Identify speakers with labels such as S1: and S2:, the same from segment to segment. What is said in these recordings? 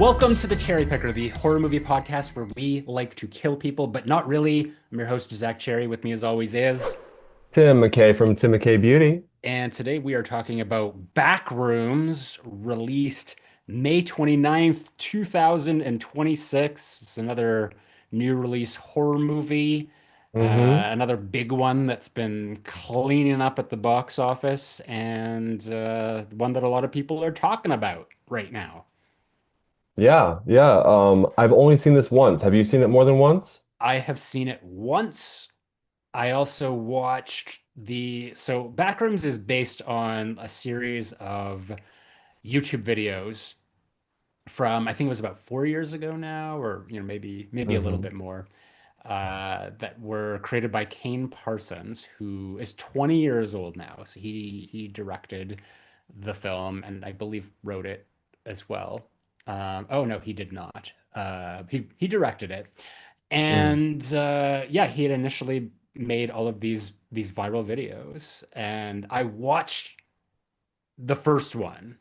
S1: Welcome to the Cherry Picker, the horror movie podcast where we like to kill people, but not really. I'm your host, Zack Cherry. With me, as always, is.
S2: Tim McKay from Tim McKay Beauty.
S1: And today we are talking about Backrooms, released May 29th, 2026. It's another new release horror movie,
S2: Hmm.
S1: another big one that's been cleaning up at the box office, and one that a lot of people are talking about right now.
S2: Yeah, yeah. I've only seen this once. Have you seen it more than once?
S1: I have seen it once. I also watched so Backrooms is based on a series of YouTube videos from I think it was about 4 years ago now, or maybe a little
S2: Hmm.
S1: bit more, that were created by Kane Parsons, who is 20 years old now. So he directed the film and I believe wrote it as well. Oh no, he did not. He directed it.
S2: Mm.
S1: And yeah, he had initially made all of these viral videos, and I watched the first one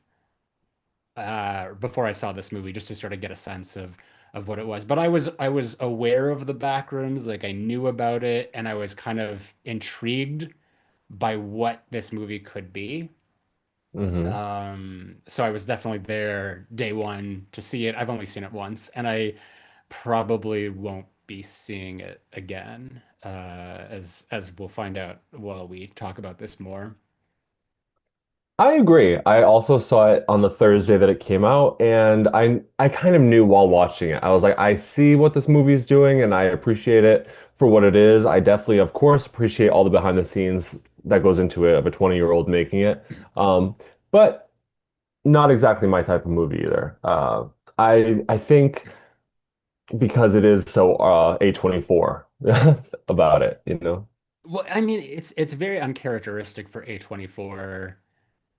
S1: before I saw this movie just to sort of get a sense of what it was. But I was aware of the back rooms, like I knew about it, and I was kind of intrigued by what this movie could be.
S2: Hmm.
S1: So I was definitely there day one to see it. I've only seen it once, and I probably won't be seeing it again, as we'll find out while we talk about this more.
S2: I agree. I also saw it on the Thursday that it came out, and I kind of knew while watching it. I was like, I see what this movie is doing, and I appreciate it for what it is. I definitely, of course, appreciate all the behind the scenes that goes into it of a 20-year-old making it. But not exactly my type of movie either. I think because it is so A24 about it, you know.
S1: Well, I mean, it's very uncharacteristic for A24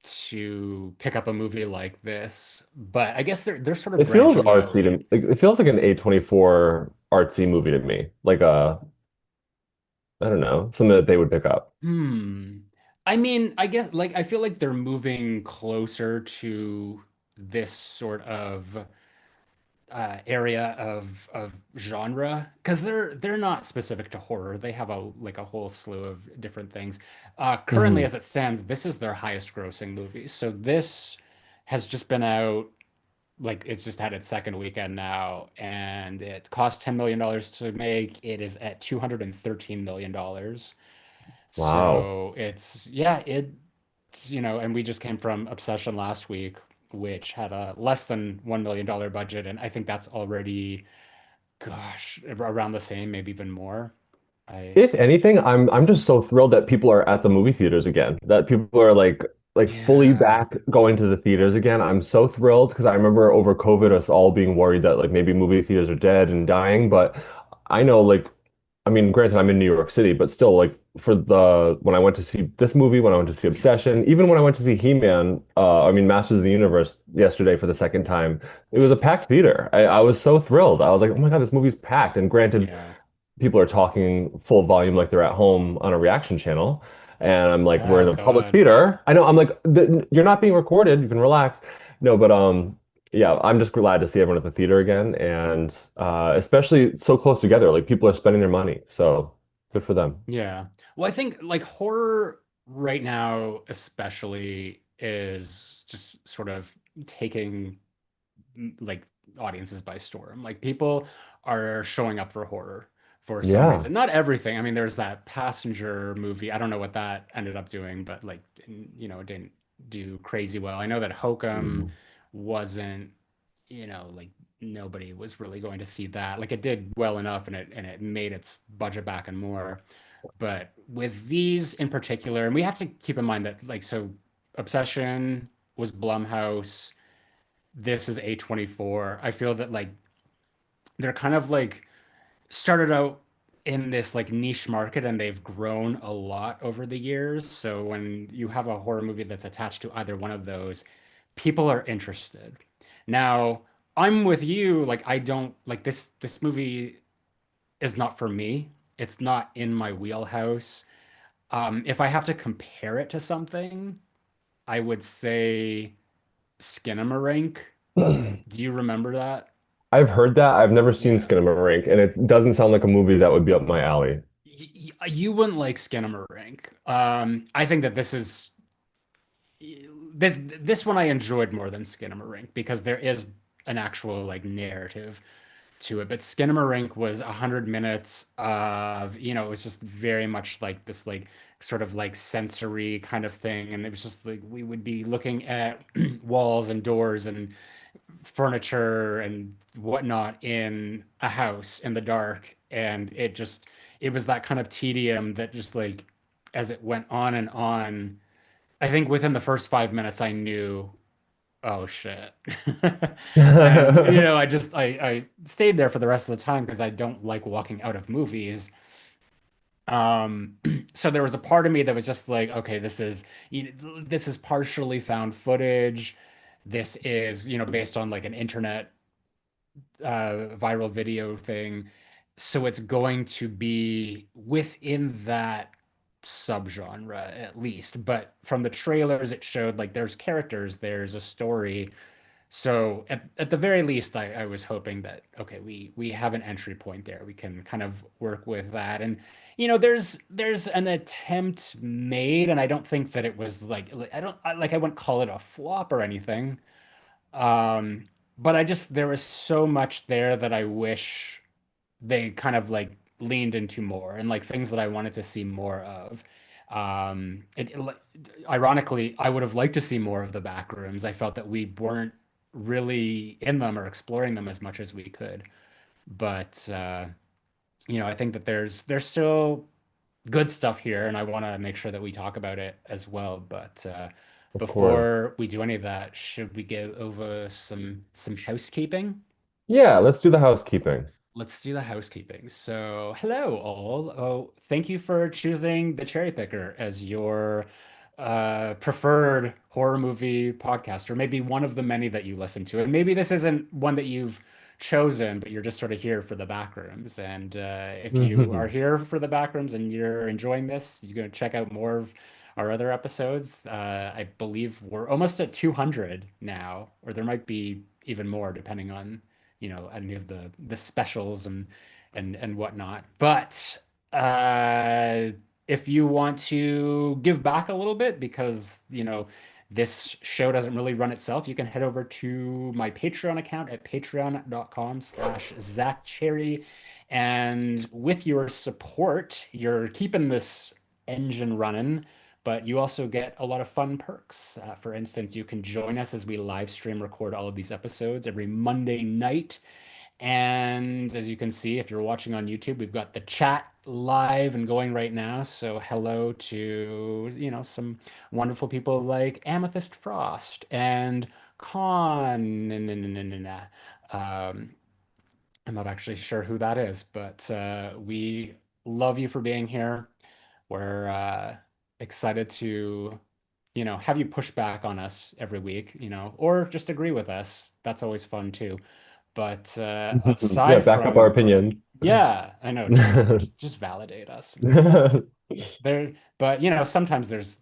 S1: to pick up a movie like this, but I guess they're sort of
S2: It feels
S1: branching
S2: artsy
S1: out.
S2: to like, it feels like an A24 artsy movie to me. Like I don't know, something that they would pick up.
S1: Hmm. I mean, I guess like I feel like they're moving closer to this sort of area of genre because they're not specific to horror. They have a whole slew of different things. Currently,
S2: Hmm.
S1: as it stands, this is their highest grossing movie. So this has just been out, like it's just had its second weekend now, and it cost $10 million to make. It is at $213 million.
S2: Wow.
S1: So it's yeah, and we just came from Obsession last week, which had a less than $1 million budget, and I think that's already, gosh, around the same, maybe even more. I
S2: If anything, I'm just so thrilled that people are at the movie theaters again. That people are like fully
S1: Yeah.
S2: back going to the theaters again. I'm so thrilled because I remember over COVID us all being worried that like maybe movie theaters are dead and dying, but I know like I mean, granted I'm in New York City, but still like for the when I went to see this movie, when I went to see Obsession, even when I went to see He-Man, I mean Masters of the Universe yesterday for the second time, it was a packed theater. I was so thrilled. I was like, oh my God, this movie's packed. And granted,
S1: Yeah.
S2: people are talking full volume like they're at home on a reaction channel. And I'm like, we're in
S1: Oh
S2: a public
S1: God.
S2: theater. I know, I'm like, you're not being recorded. You can relax. No, but yeah, I'm just glad to see everyone at the theater again, and especially so close together. Like people are spending their money, so good for them.
S1: Yeah. Well, I think like horror right now, especially, is just sort of taking like audiences by storm. Like people are showing up for horror for some
S2: Yeah.
S1: reason. Not everything. I mean, there's that Passenger movie. I don't know what that ended up doing, but like, it didn't do crazy well. I know that Hokum
S2: Mhm.
S1: wasn't, like nobody was really going to see that. Like it did well enough and it made its budget back and more. But with these in particular, and we have to keep in mind that like so Obsession was Blumhouse, this is A24. I feel that like they're kind of like started out in this like niche market and they've grown a lot over the years. So when you have a horror movie that's attached to either one of those, people are interested. Now, I'm with you, like I don't like this movie is not for me. It's not in my wheelhouse. If I have to compare it to something, I would say Skinamarink. Do you remember that?
S2: I've heard that. I've never seen
S1: Yeah.
S2: Skinamarink, and it doesn't sound like a movie that would be up my alley.
S1: You wouldn't like Skinamarink. I think that this one I enjoyed more than Skinamarink because there is an actual like narrative to it. But Skinamarink was 100 minutes of, it was just very much like this like sort of like sensory kind of thing. And it was just like we would be looking at walls and doors and furniture and whatnot in a house in the dark. And it was that kind of tedium that just like as it went on and on, I think within the first 5 minutes I knew, oh shit. And I stayed there for the rest of the time because I don't like walking out of movies. Um, so there was a part of me that was just like, okay, this is partially found footage. This is, based on like an internet viral video thing. So it's going to be within that subgenre at least. But from the trailers, it showed like there's characters, there's a story. So at the very least, I was hoping that okay, we have an entry point there. We can kind of work with that. And there's an attempt made, and I don't think that it was I wouldn't call it a flop or anything. Um, but there was so much there that I wish they kind of like leaned into more and like things that I wanted to see more of. Ironically, I would have liked to see more of the back rooms. I felt that we weren't really in them or exploring them as much as we could. But I think that there's still good stuff here, and I want to make sure that we talk about it as well. But
S2: Of course.
S1: before we do any of that, should we go over some housekeeping?
S2: Yeah, let's do the housekeeping.
S1: Let's do the housekeeping. So, hello all. Oh, thank you for choosing The Cherry Picker as your preferred horror movie podcast, or maybe one of the many that you listen to. And maybe this isn't one that you've chosen, but you're just sort of here for the backrooms. And if you are
S2: Mhm.
S1: here for the backrooms and you're enjoying this, you're going to check out more of our other episodes. I believe we're almost at 200 now, or there might be even more depending on any of the specials and whatnot. But uh, if you want to give back a little bit because this show doesn't really run itself, you can head over to my Patreon account at patreon.com/ZackCherry. And with your support, you're keeping this engine running, but you also get a lot of fun perks. For instance, you can join us as we live stream record all of these episodes every Monday night. And as you can see, if you're watching on YouTube, we've got the chat live and going right now. So hello to, some wonderful people like Amethyst Frost and Con. Um, I'm not actually sure who that is, but we love you for being here. We're excited to, have you push back on us every week, or just agree with us. That's always fun too. But
S2: Yeah,
S1: aside
S2: back up our
S1: from,
S2: opinions.
S1: yeah, I know, just validate us. And there, but sometimes there's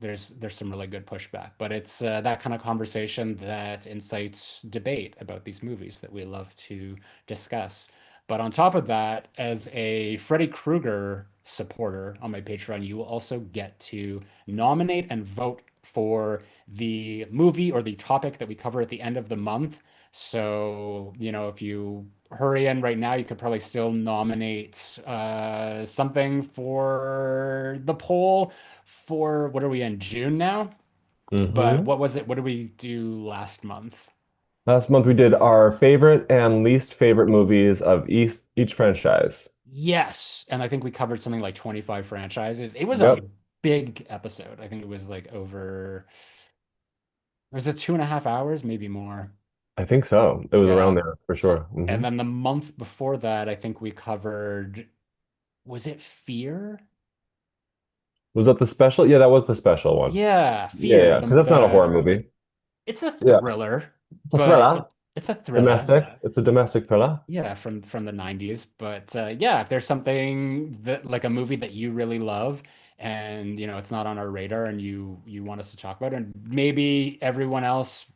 S1: some really good pushback, but it's that kind of conversation that incites debate about these movies that we love to discuss. But on top of that, as a Freddy Krueger supporter on my Patreon, you will also get to nominate and vote for the movie or the topic that we cover at the end of the month. So, if you hurry in right now, you could probably still nominate something for the poll for what are we in June now? But
S2: Hmm.
S1: what was it? What did we do last month?
S2: Last month we did our favorite and least favorite movies of each franchise.
S1: Yes, and I think we covered something like 25 franchises. It was a
S2: Yep,
S1: big episode. I think it was was it 2.5 hours, maybe more.
S2: I think so. It was around
S1: Yeah.
S2: there for sure.
S1: And then the month before that, I think we covered, was it Fear?
S2: Was that the special? Yeah, that was the special one.
S1: Yeah,
S2: Yeah,
S1: Fear.
S2: yeah, because that's not a horror movie.
S1: It's a
S2: Yeah,
S1: thriller,
S2: it's a
S1: but
S2: thriller.
S1: it's a thriller.
S2: Domestic. It's a domestic thriller.
S1: Yeah, from the 90s. But yeah, if there's something that like a movie that you really love and it's not on our radar and you want us to talk about it, and maybe everyone else,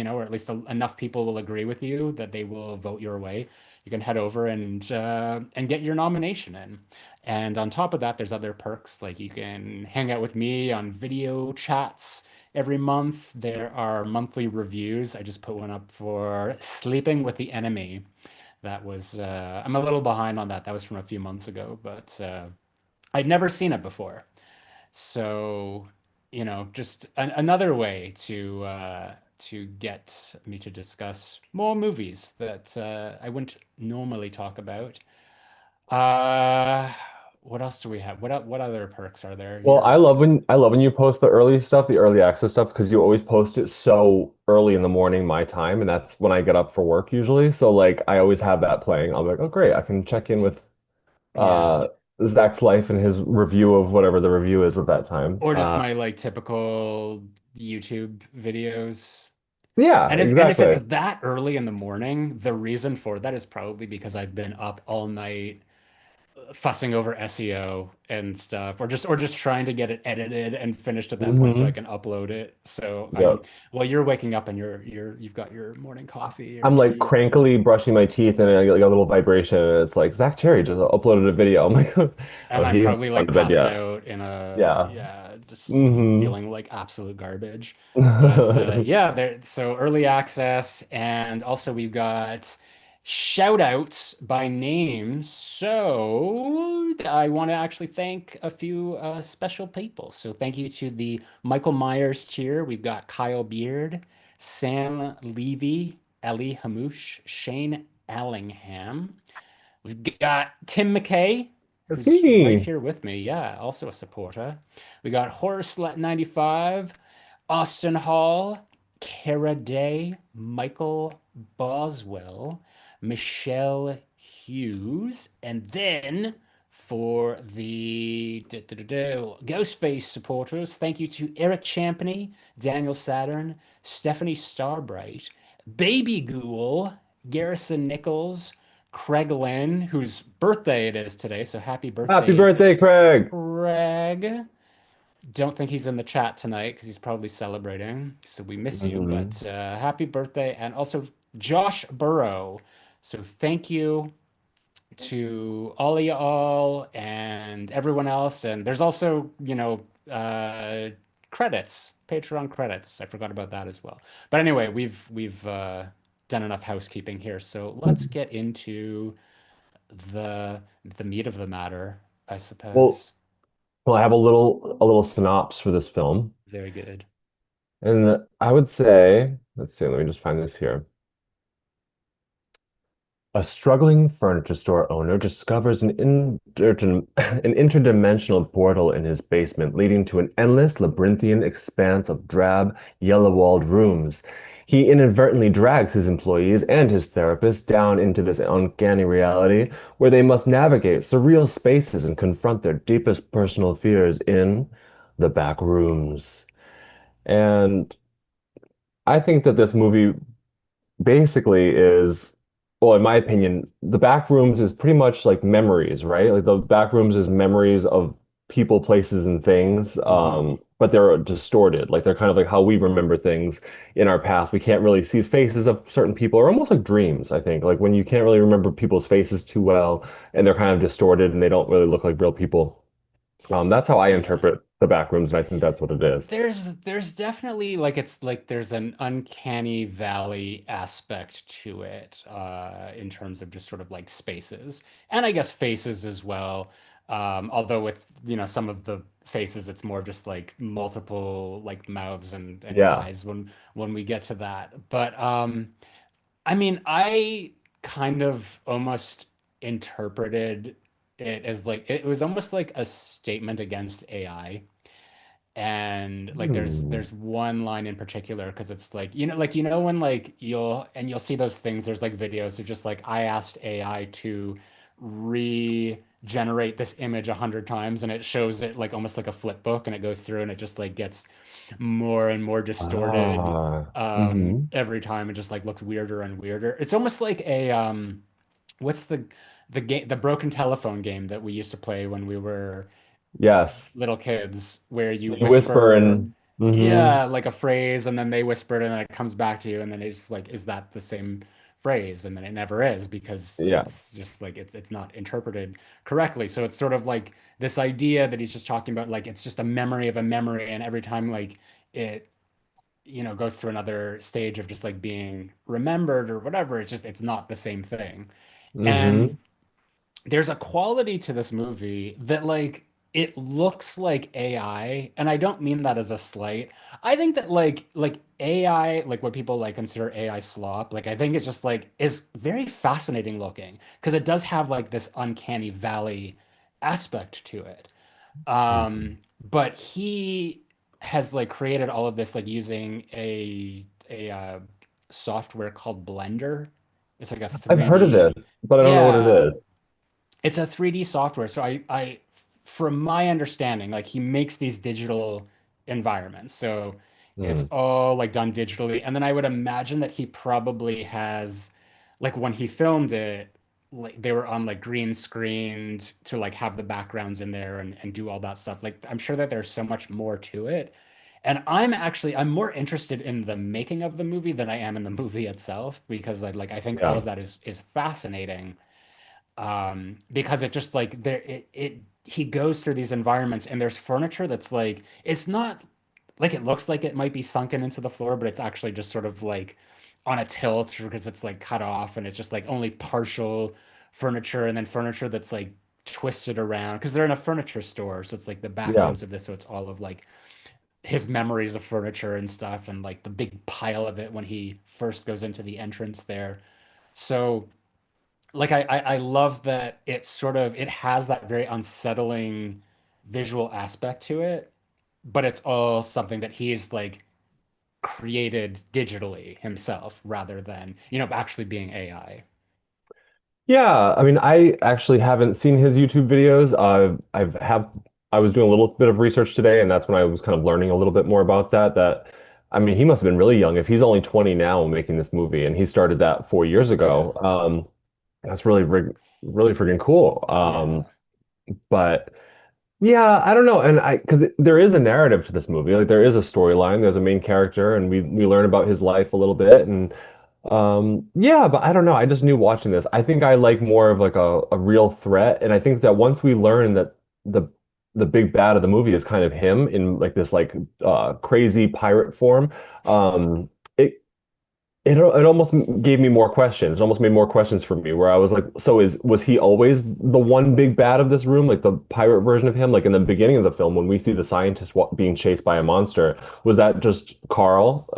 S1: or at least enough people will agree with you that they will vote your way, you can head over and get your nomination in. And on top of that, there's other perks like you can hang out with me on video chats every month. There are monthly reviews. I just put one up for Sleeping with the Enemy. That was I'm a little behind on that. That was from a few months ago, but I'd never seen it before. So, just another way to get me to discuss more movies that I wouldn't normally talk about. Uh, what else do we have? What other perks are there?
S2: Well, I love when you post the early stuff, the early access stuff, because you always post it so early in the morning my time, and that's when I get up for work usually. So like I always have that playing. I'm like, oh great, I can check in with
S1: Yeah.
S2: uh Zach's life and his review of whatever the review is at that time.
S1: Or just my like typical YouTube videos.
S2: Yeah,
S1: And if it's
S2: exactly.
S1: that early in the morning, the reason for that is probably because I've been up all night fussing over SEO and stuff, or just trying to get it edited and finished at that point so I
S2: Hmm.
S1: can upload it. So I'm
S2: Yep.
S1: well, you're waking up and you've got your morning coffee or
S2: I'm like
S1: tea.
S2: crankily brushing my teeth and I get like a little vibration and it's like Zach Cherry just uploaded a video. I'm like, oh,
S1: And I'm
S2: he hasn't
S1: probably
S2: gone
S1: like
S2: to bed
S1: passed
S2: yet.
S1: out in a,
S2: Yeah.
S1: yeah, just
S2: Hmm.
S1: feeling like absolute garbage. But yeah, there, so early access, and also we've got shout outs by name. So I want to actually thank a few special people. So thank you to the Michael Myers tier. We've got Kyle Beard, Sam Levy, Ellie Hamouche, Shane Allingham. We've got Tim McKay,
S2: That's
S1: who's right
S2: me.
S1: here with me. Yeah, also a supporter. We got Horace 95, Austin Hall, Kara Day, Michael Boswell, Michelle Hughes, and then for the Ghostface supporters, thank you to Eric Champney, Daniel Saturn, Stephanie Starbright, Baby Ghoul, Garrison Nichols, Craig Lynn, whose birthday it is today. So happy
S2: Happy
S1: birthday,
S2: birthday, Craig.
S1: Craig. Don't think he's in the chat tonight because he's probably celebrating. So we miss you,
S2: Hmm.
S1: but happy birthday. And also Josh Burrow. So thank you to all of y'all and everyone else. And there's also, credits, Patreon credits. I forgot about that as well. But anyway, we've done enough housekeeping here. So let's get into the the meat of the matter, I
S2: Well,
S1: suppose.
S2: well, I have a little synopsis for this film.
S1: Very good.
S2: And I would say, let's see, let me just find this here. A struggling furniture store owner discovers an interdimensional portal in his basement, leading to an endless labyrinthian expanse of drab, yellow-walled rooms. He inadvertently drags his employees and his therapist down into this uncanny reality where they must navigate surreal spaces and confront their deepest personal fears in the back rooms. And I think that this movie basically is, well, in my opinion, the back rooms is pretty much like memories, right? Like the back rooms is memories of people, places, and things,
S1: Hmm.
S2: but they're distorted. Like they're kind of like how we remember things in our past. We can't really see faces of certain people, or almost like dreams, I think. Like when you can't really remember people's faces too well, and they're kind of distorted and they don't really look like real people. That's how I
S1: Yeah.
S2: interpret the back rooms, and I think that's what it is.
S1: There's definitely like it's like there's an uncanny valley aspect to it in terms of just sort of like spaces and I guess faces as well. Although with some of the faces it's more just like multiple like mouths and
S2: Yeah.
S1: eyes when we get to that. But I mean I kind of almost interpreted it as like it was almost like a statement against AI. And like there's
S2: Hmm.
S1: there's one line in particular because it's like when like you'll see those things, there's like videos of just like I asked AI to regenerate this image 100 times and it shows it like almost like a flip book and it goes through and it just like gets more and more distorted
S2: Ah. Hmm.
S1: every time. It just like looks weirder and weirder. It's almost like a what's the broken telephone game that we used to play when we were
S2: Yes.
S1: little kids where you
S2: You whisper
S1: whisper
S2: and Mm-hmm.
S1: yeah, like a phrase, and then they whisper it, and then it comes back to you, and then it's like, is that the same phrase? And then it never is because
S2: Yeah.
S1: it's just like it's not interpreted correctly. So it's sort of like this idea that he's just talking about, like it's just a memory of a memory, and every time like it, goes through another stage of just like being remembered or whatever, it's not the same thing. And
S2: Mm-hmm.
S1: there's a quality to this movie that like it looks like AI, and I don't mean that as a slight. I think that like AI, like what people like consider AI slop, like I think it's just like is very fascinating looking because it does have like this uncanny valley aspect to it. But he has like created all of this like using a software called Blender. It's like a
S2: I've heard of
S1: 3D.
S2: this, but I don't know what it
S1: Yeah,
S2: is.
S1: it's a 3D software. So from my understanding, like he makes these digital environments. So it's
S2: Mm.
S1: all like done digitally. And then I would imagine that he probably has, like when he filmed it, like they were on like green screened to like have the backgrounds in there and do all that stuff. Like I'm sure that there's so much more to it. And I'm more interested in the making of the movie than I am in the movie itself because like I think all
S2: Yeah.
S1: of that is fascinating, because it just like there it he goes through these environments and there's furniture that's like it's not like it looks like it might be sunken into the floor, but it's actually just sort of like on a tilt because it's like cut off and it's just like only partial furniture, and then furniture that's like twisted around because they're in a furniture store, so it's like the back
S2: Yeah.
S1: rooms of this, so it's all of like his memories of furniture and stuff and like the big pile of it when he first goes into the entrance there. So like I love that it has that very unsettling visual aspect to it, but it's all something that he's like created digitally himself rather than, actually being AI.
S2: Yeah, I mean, I actually haven't seen his YouTube videos. I was doing a little bit of research today, and that's when I was kind of learning a little bit more about that. I mean, he must have been really young if he's only 20 now making this movie, and he started that 4 years
S1: Yeah.
S2: ago. That's really freaking cool.
S1: Yeah.
S2: But yeah, I don't know, and because there is a narrative to this movie, like there is a storyline. There's a main character, and we learn about his life a little bit, and yeah, but I don't know. I just knew watching this. I think I like more of like a real threat. And I think that once we learn that the the big bad of the movie is kind of him in like this like crazy pirate form, it it almost gave me more questions. It almost made more questions for me where I was like, so is was he always the one big bad of this room, like the pirate version of him? Like in the beginning of the film, when we see the scientist being chased by a monster, was that just Carl,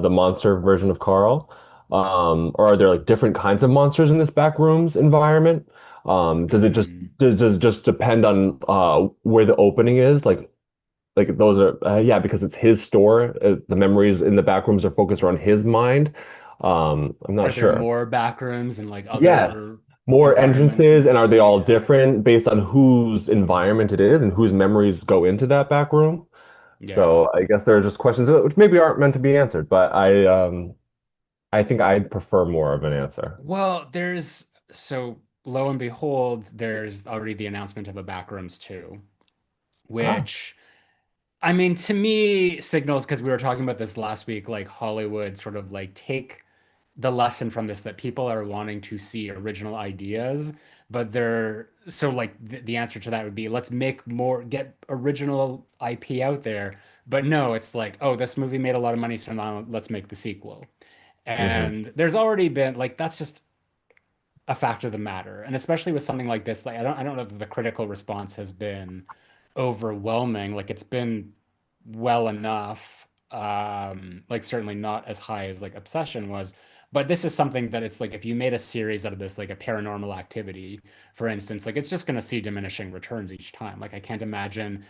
S2: the monster version of Carl? Or are there like different kinds of monsters in this backrooms environment? Does it just
S1: Hmm.
S2: does it just depend on where the opening is? Like those are yeah, because it's his store. The memories in the back rooms are focused around his mind. I'm not
S1: Are there
S2: sure.
S1: more back rooms and like
S2: Yes,
S1: other
S2: more
S1: environments and
S2: entrances, and
S1: stuff?
S2: are they all
S1: Yeah.
S2: different based on whose environment it is and whose memories go into that back room?
S1: Yeah.
S2: So I guess there are just questions which maybe aren't meant to be answered, but I think I'd prefer more of an answer.
S1: Well, so lo and behold, there's already the announcement of a Backrooms 2,
S2: Ah.
S1: which I mean, to me, signals, because we were talking about this last week, like Hollywood sort of like take the lesson from this that people are wanting to see original ideas, but they're so like the answer to that would be let's make more, get original IP out there. But no, it's like, oh, this movie made a lot of money, so now let's make the sequel.
S2: Hmm.
S1: And there's already been like that's just a fact of the matter. And especially with something like this, like I don't know that the critical response has been overwhelming. Like it's been well enough. Like certainly not as high as like Obsession was. But this is something that it's like if you made a series out of this, like a paranormal activity, for instance, like it's just gonna see diminishing returns each time. Like I can't imagine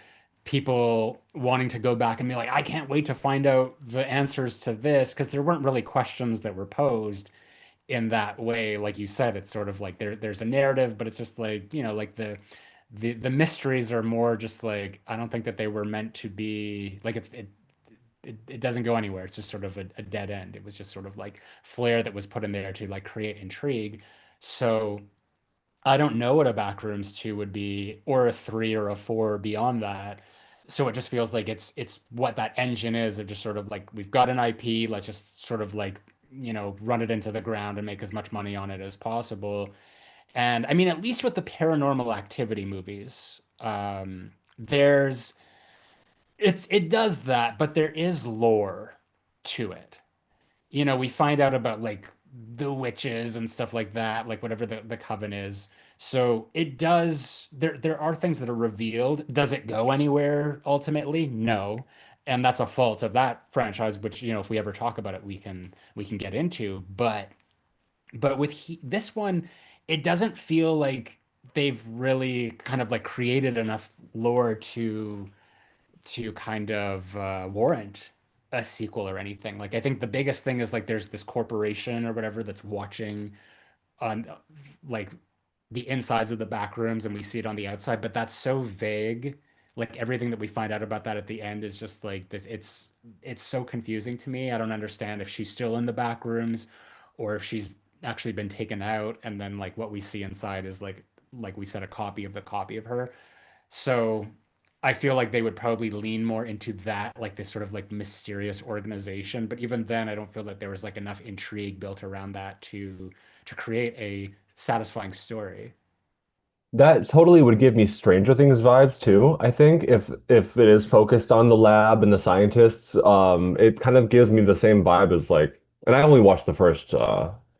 S1: people wanting to go back and be like, I can't wait to find out the answers to this, because there weren't really questions that were posed in that way. Like you said, it's sort of like there's a narrative, but it's just like, like the mysteries are more just like I don't think that they were meant to be like it doesn't go anywhere. It's just sort of a dead end. It was just sort of like flair that was put in there to like create intrigue. So I don't know what a Backrooms 2 would be, or a 3 or a 4 beyond that. So it just feels like it's what that engine is of just sort of like we've got an IP, let's just sort of like, run it into the ground and make as much money on it as possible. And I mean, at least with the paranormal activity movies, there's it does that, but there is lore to it. We find out about like the witches and stuff like that, like whatever the coven is. So it does there are things that are revealed. Does it go anywhere ultimately? No. And that's a fault of that franchise, which, if we ever talk about it, we can get into. But with this one, it doesn't feel like they've really kind of like created enough lore to kind of warrant a sequel or anything. Like I think the biggest thing is like there's this corporation or whatever that's watching on like the insides of the back rooms and we see it on the outside, but that's so vague. Like everything that we find out about that at the end is just like this. It's so confusing to me. I don't understand if she's still in the back rooms or if she's actually been taken out and then like what we see inside is like we said a copy of her. So I feel like they would probably lean more into that, like this sort of like mysterious organization. But even then, I don't feel that there was like enough intrigue built around that to create a satisfying story.
S2: That totally would give me Stranger Things vibes too. I think if it is focused on the lab and the scientists, it kind of gives me the same vibe as like, and I only watched the first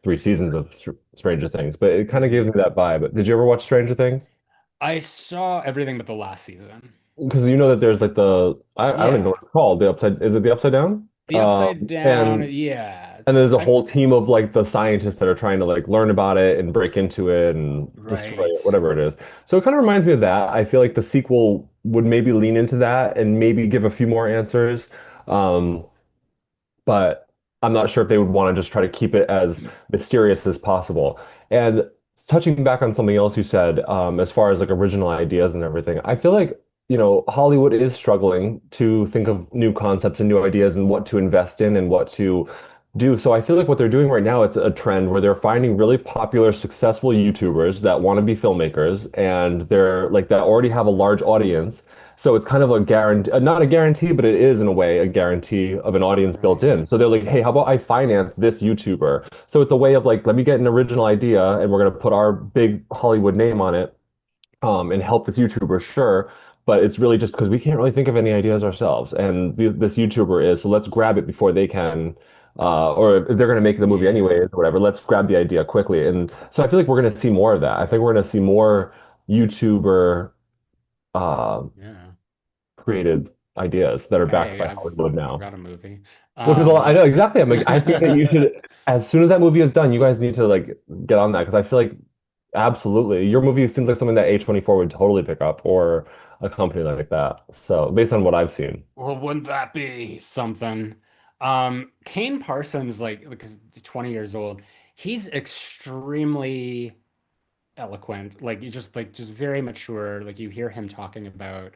S2: three seasons of Stranger Things, but it kind of gives
S1: Mhm.
S2: me that vibe. Did you ever watch Stranger Things?
S1: I saw everything but the last season.
S2: Because you know that there's like I don't even know
S1: Yeah.
S2: what it's called. The upside, is it the upside down?
S1: The Upside Down,
S2: And
S1: yeah.
S2: there's a
S1: I'm
S2: whole team of like the scientists that are trying to like learn about it and break into it and destroy
S1: right.
S2: it, whatever it is. So it kind of reminds me of that. I feel like the sequel would maybe lean into that and maybe give a few more answers. Um, but I'm not sure if they would want to just try to keep it as mysterious as possible. And touching back on something else you said, as far as like original ideas and everything, I feel like, Hollywood is struggling to think of new concepts and new ideas and what to invest in and what to do. So I feel like what they're doing right now, it's a trend where they're finding really popular, successful YouTubers that want to be filmmakers and they're like that already have a large audience. So it's kind of a guarantee, not a guarantee, but it is in a way a guarantee of an audience built
S1: Right.
S2: in. So they're like, hey, how about I finance this YouTuber? So it's a way of like, let me get an original idea and we're going to put our big Hollywood name on it, and help this YouTuber, sure. But it's really just because we can't really think of any ideas ourselves. And this YouTuber is, so let's grab it before they can. Or if they're going to make the movie
S1: Yeah.
S2: anyways, or whatever, let's grab the idea quickly. And so I feel like we're going to see more of that. I think we're going to see more YouTuber uh,
S1: Yeah.
S2: created ideas that are backed
S1: Hey,
S2: by Hollywood
S1: I've
S2: now.
S1: got a movie.
S2: Well, because I
S1: Um
S2: know exactly. I'm like, I think that you should, as soon as that movie is done, you guys need to like get on that because I feel like absolutely your movie seems like something that A24 would totally pick up or a company like that. So based on what I've seen.
S1: Well, wouldn't that be something? Kane Parsons, like, because 20 years old, he's extremely eloquent. Like, he's just very mature. Like, you hear him talking about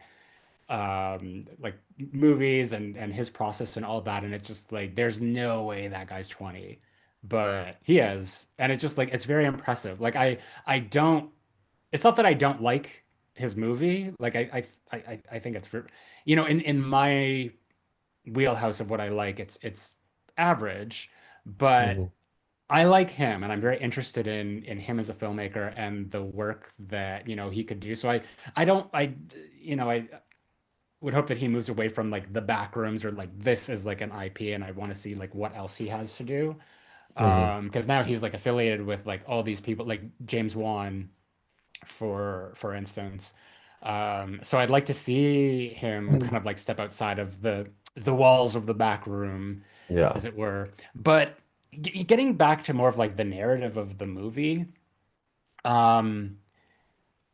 S1: like movies and his process and all that, and it's just like there's no way that guy's 20, but he is, and it's just like it's very impressive. Like I don't. It's not that I don't like his movie. Like I think it's in my wheelhouse of what I like, it's average, but
S2: Mhm.
S1: I like him and I'm very interested in him as a filmmaker and the work that, he could do. So I don't I would hope that he moves away from like the back rooms or like this is like an IP and I want to see like what else he has to do.
S2: Mhm.
S1: Because now he's like affiliated with like all these people like James Wan for instance. So I'd like to see him kind of like step outside of the walls of the back room,
S2: Yeah.
S1: as it were. But getting back to more of like the narrative of the movie, um,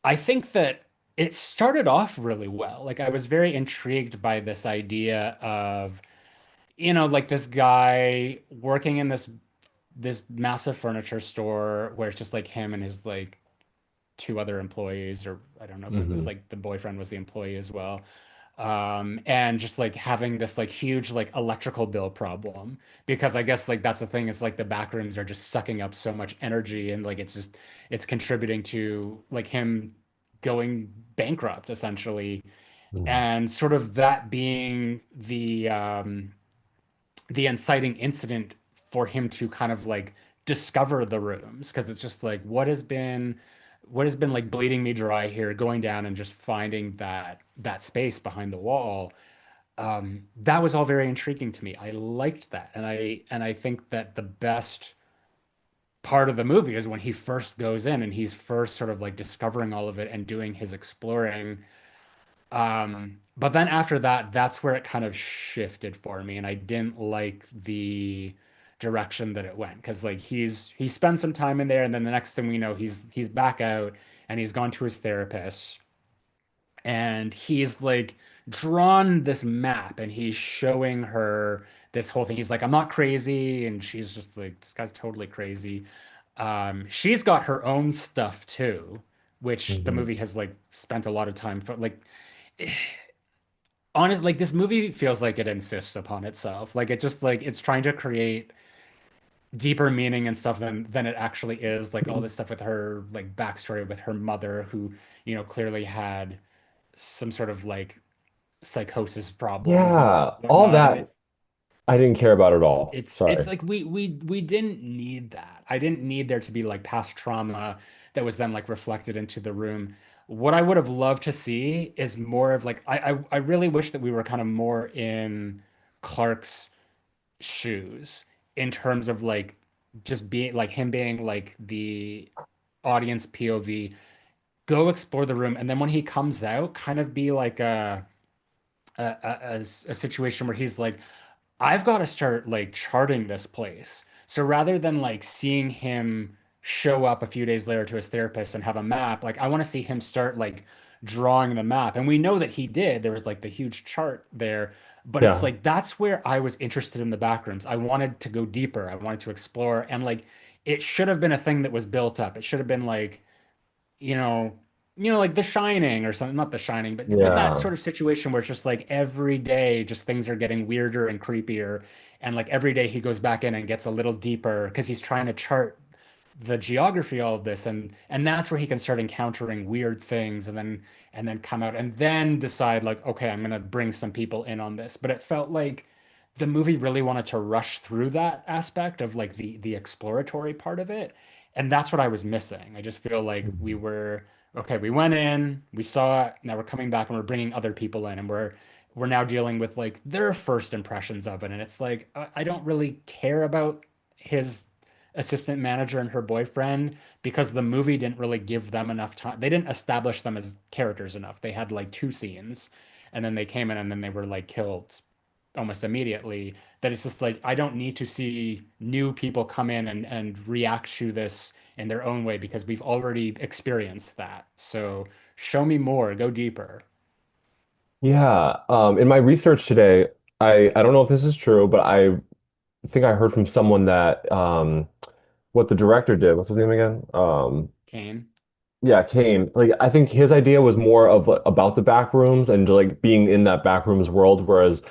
S1: I think that it started off really well. Like I was very intrigued by this idea of, like this guy working in this massive furniture store where it's just like him and his like two other employees, or I don't know if it was
S2: Hmm.
S1: like the boyfriend was the employee as well. And just like having this like huge like electrical bill problem because I guess like that's the thing, it's like the back rooms are just sucking up so much energy and like it's contributing to like him going bankrupt essentially.
S2: Mhm.
S1: and sort of that being the inciting incident for him to kind of like discover the rooms, because it's just like what has been like bleeding me dry here, going down and just finding that space behind the wall. That was all very intriguing to me. I liked that, and I think that the best part of the movie is when he first goes in and he's first sort of like discovering all of it and doing his exploring. But then after that, that's where it kind of shifted for me, and I didn't like the direction that it went, because like he spent some time in there, and then the next thing we know, he's back out and he's gone to his therapist, and he's like drawn this map and he's showing her this whole thing. He's like, I'm not crazy, and she's just like, this guy's totally crazy. She's got her own stuff too, which the
S2: Mhm.
S1: movie has like spent a lot of time for, like, honest, like this movie feels like it insists upon itself. Like it just like it's trying to create deeper meaning and stuff than it actually is. Like all this stuff with her like backstory with her mother, who, clearly had some sort of like psychosis problems and
S2: Yeah, all
S1: whatnot. And
S2: that I didn't care about at all.
S1: it's
S2: Sorry.
S1: like we didn't need that. I didn't need there to be like past trauma that was then like reflected into the room. What I would have loved to see is more of like I really wish that we were kind of more in Clark's shoes, in terms of like just being like him being like the audience POV, go explore the room, and then when he comes out, kind of be like a situation where he's like, I've got to start like charting this place. So rather than like seeing him show up a few days later to his therapist and have a map, like I want to see him start like drawing the map. And we know that he did. There was like the huge chart there, but it's
S2: Yeah.
S1: like that's where I was interested in the backrooms. I wanted to go deeper. I wanted to explore, and like it should have been a thing that was built up. It should have been like, you know, like The Shining or something, not The Shining, but that
S2: Yeah.
S1: sort of situation where it's just like every day, just things are getting weirder and creepier, and like every day he goes back in and gets a little deeper because he's trying to chart the geography of all of this, and that's where he can start encountering weird things, and then come out and then decide like, okay, I'm gonna bring some people in on this. But it felt like the movie really wanted to rush through that aspect of like the exploratory part of it, and that's what I was missing. I just feel like we
S2: Mhm.
S1: were okay, we went in, we saw it, now we're coming back and we're bringing other people in, and we're now dealing with like their first impressions of it, and it's like I don't really care about his assistant manager and her boyfriend, because the movie didn't really give them enough time. They didn't establish them as characters enough. They had like two scenes, and then they came in and then they were like killed almost immediately. That it's just like I don't need to see new people come in and react to this in their own way, because we've already experienced that. So show me more, go deeper.
S2: Yeah. In my research today, I don't know if this is true, but I think I heard from someone that what the director did. What's his name again?
S1: Kane.
S2: Yeah, Kane. Like I think his idea was more of like, about the back rooms and like being in that back rooms world, whereas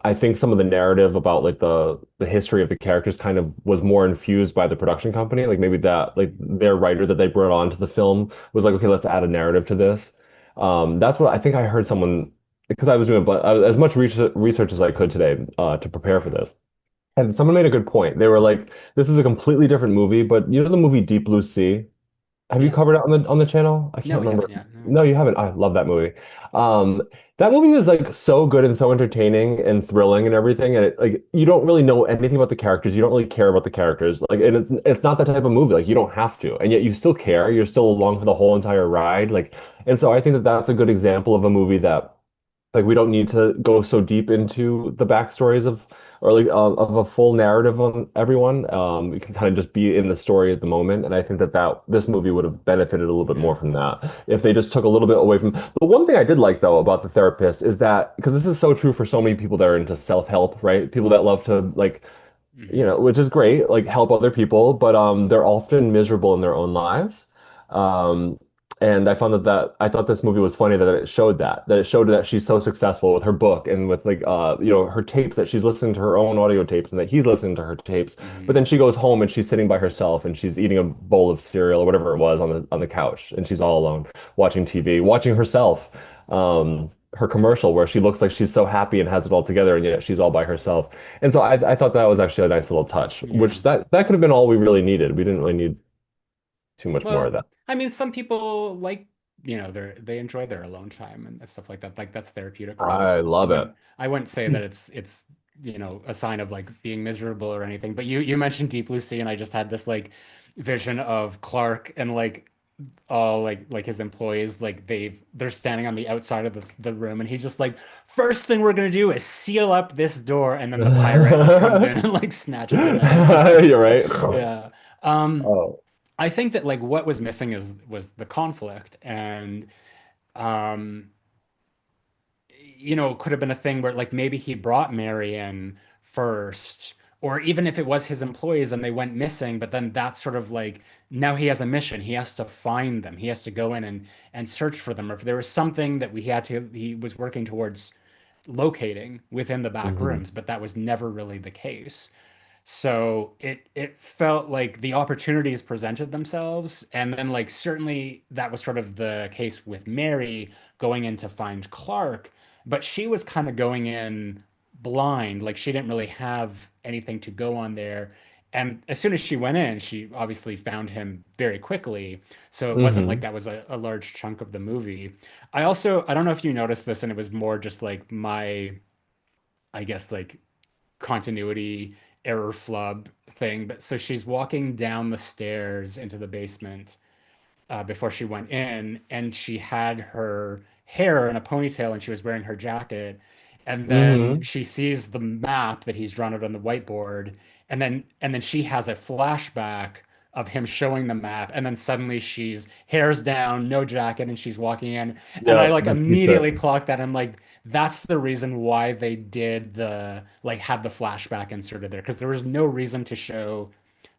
S2: I think some of the narrative about like the history of the characters kind of was more infused by the production company. Like maybe that like their writer that they brought on to the film was like, okay, let's add a narrative to this. That's what I think I heard someone because I was doing as much research as I could today to prepare for this. And someone made a good point. They were like, this is a completely different movie, but you know the movie Deep Blue Sea? Have you
S1: Yeah.
S2: covered it on the channel? I
S1: No,
S2: can't
S1: we
S2: remember.
S1: haven't yet. No.
S2: No, you haven't. I love that movie. Um, that movie is like so good and so entertaining and thrilling and everything. And it like you don't really know anything about the characters. You don't really care about the characters. Like, and it's not that type of movie. Like, you don't have to, and yet you still care. You're still along for the whole entire ride. Like, and so I think that that's a good example of a movie that like we don't need to go so deep into the backstories of or like of a full narrative on everyone. We can kind of just be in the story at the moment, and I think that this movie would have benefited a little bit
S1: Yeah.
S2: more from that if they just took a little bit away from. The one thing I did like though about the therapist is that because this is so true for so many people that are into self-help, right? People that love to like
S1: Hmm.
S2: which is great, like help other people, but they're often miserable in their own lives. Um, and I found that I thought this movie was funny that it showed that it showed that she's so successful with her book and with like her tapes that she's listening to her own audio tapes and that he's listening to her tapes. But
S1: Hmm.
S2: then she goes home and she's sitting by herself and she's eating a bowl of cereal or whatever it was on the couch and she's all alone watching TV, watching herself. Um, her commercial where she looks like she's so happy and has it all together, and yet she's all by herself. And so I thought that was actually a nice little touch,
S1: Yeah.
S2: which that could have been all we really needed. We didn't really need too much more of
S1: Well,
S2: that.
S1: I mean, some people like, they enjoy their alone time and stuff like that. Like that's therapeutic for them.
S2: I love it.
S1: I wouldn't say that it's a sign of like being miserable or anything. But you mentioned Deep Blue Sea, and I just had this like vision of Clark and like all like his employees, like they're standing on the outside of the room, and he's just like, first thing we're gonna do is seal up this door, and then the pirate just comes in and like snatches him out.
S2: You're right.
S1: Yeah. Um,
S2: Oh.
S1: I think that like what was missing was the conflict, and um could have been a thing where like maybe he brought Mary in first, or even if it was his employees and they went missing, but then that's sort of like now he has a mission. He has to find them. He has to go in and search for them. Or if there was something that he was working towards locating within the back
S2: Hmm.
S1: rooms, but that was never really the case. So it felt like the opportunities presented themselves, and then like certainly that was sort of the case with Mary going in to find Clark, but she was kind of going in blind, like she didn't really have anything to go on there. And as soon as she went in, she obviously found him very quickly. So it wasn't like
S2: Hmm.
S1: that was a large chunk of the movie. I don't know if you noticed this, and it was more just like I guess like continuity error flub thing. But so she's walking down the stairs into the basement before she went in, and she had her hair in a ponytail and she was wearing her jacket. And then
S2: Hmm.
S1: she sees the map that he's drawn out on the whiteboard, and then she has a flashback of him showing the map, and then suddenly she's hairs down, no jacket, and she's walking in. And I
S2: Yeah,
S1: like
S2: repeats it.
S1: immediately clocked that. I'm like, that's the reason why they did the like had the flashback inserted there, because there was no reason to show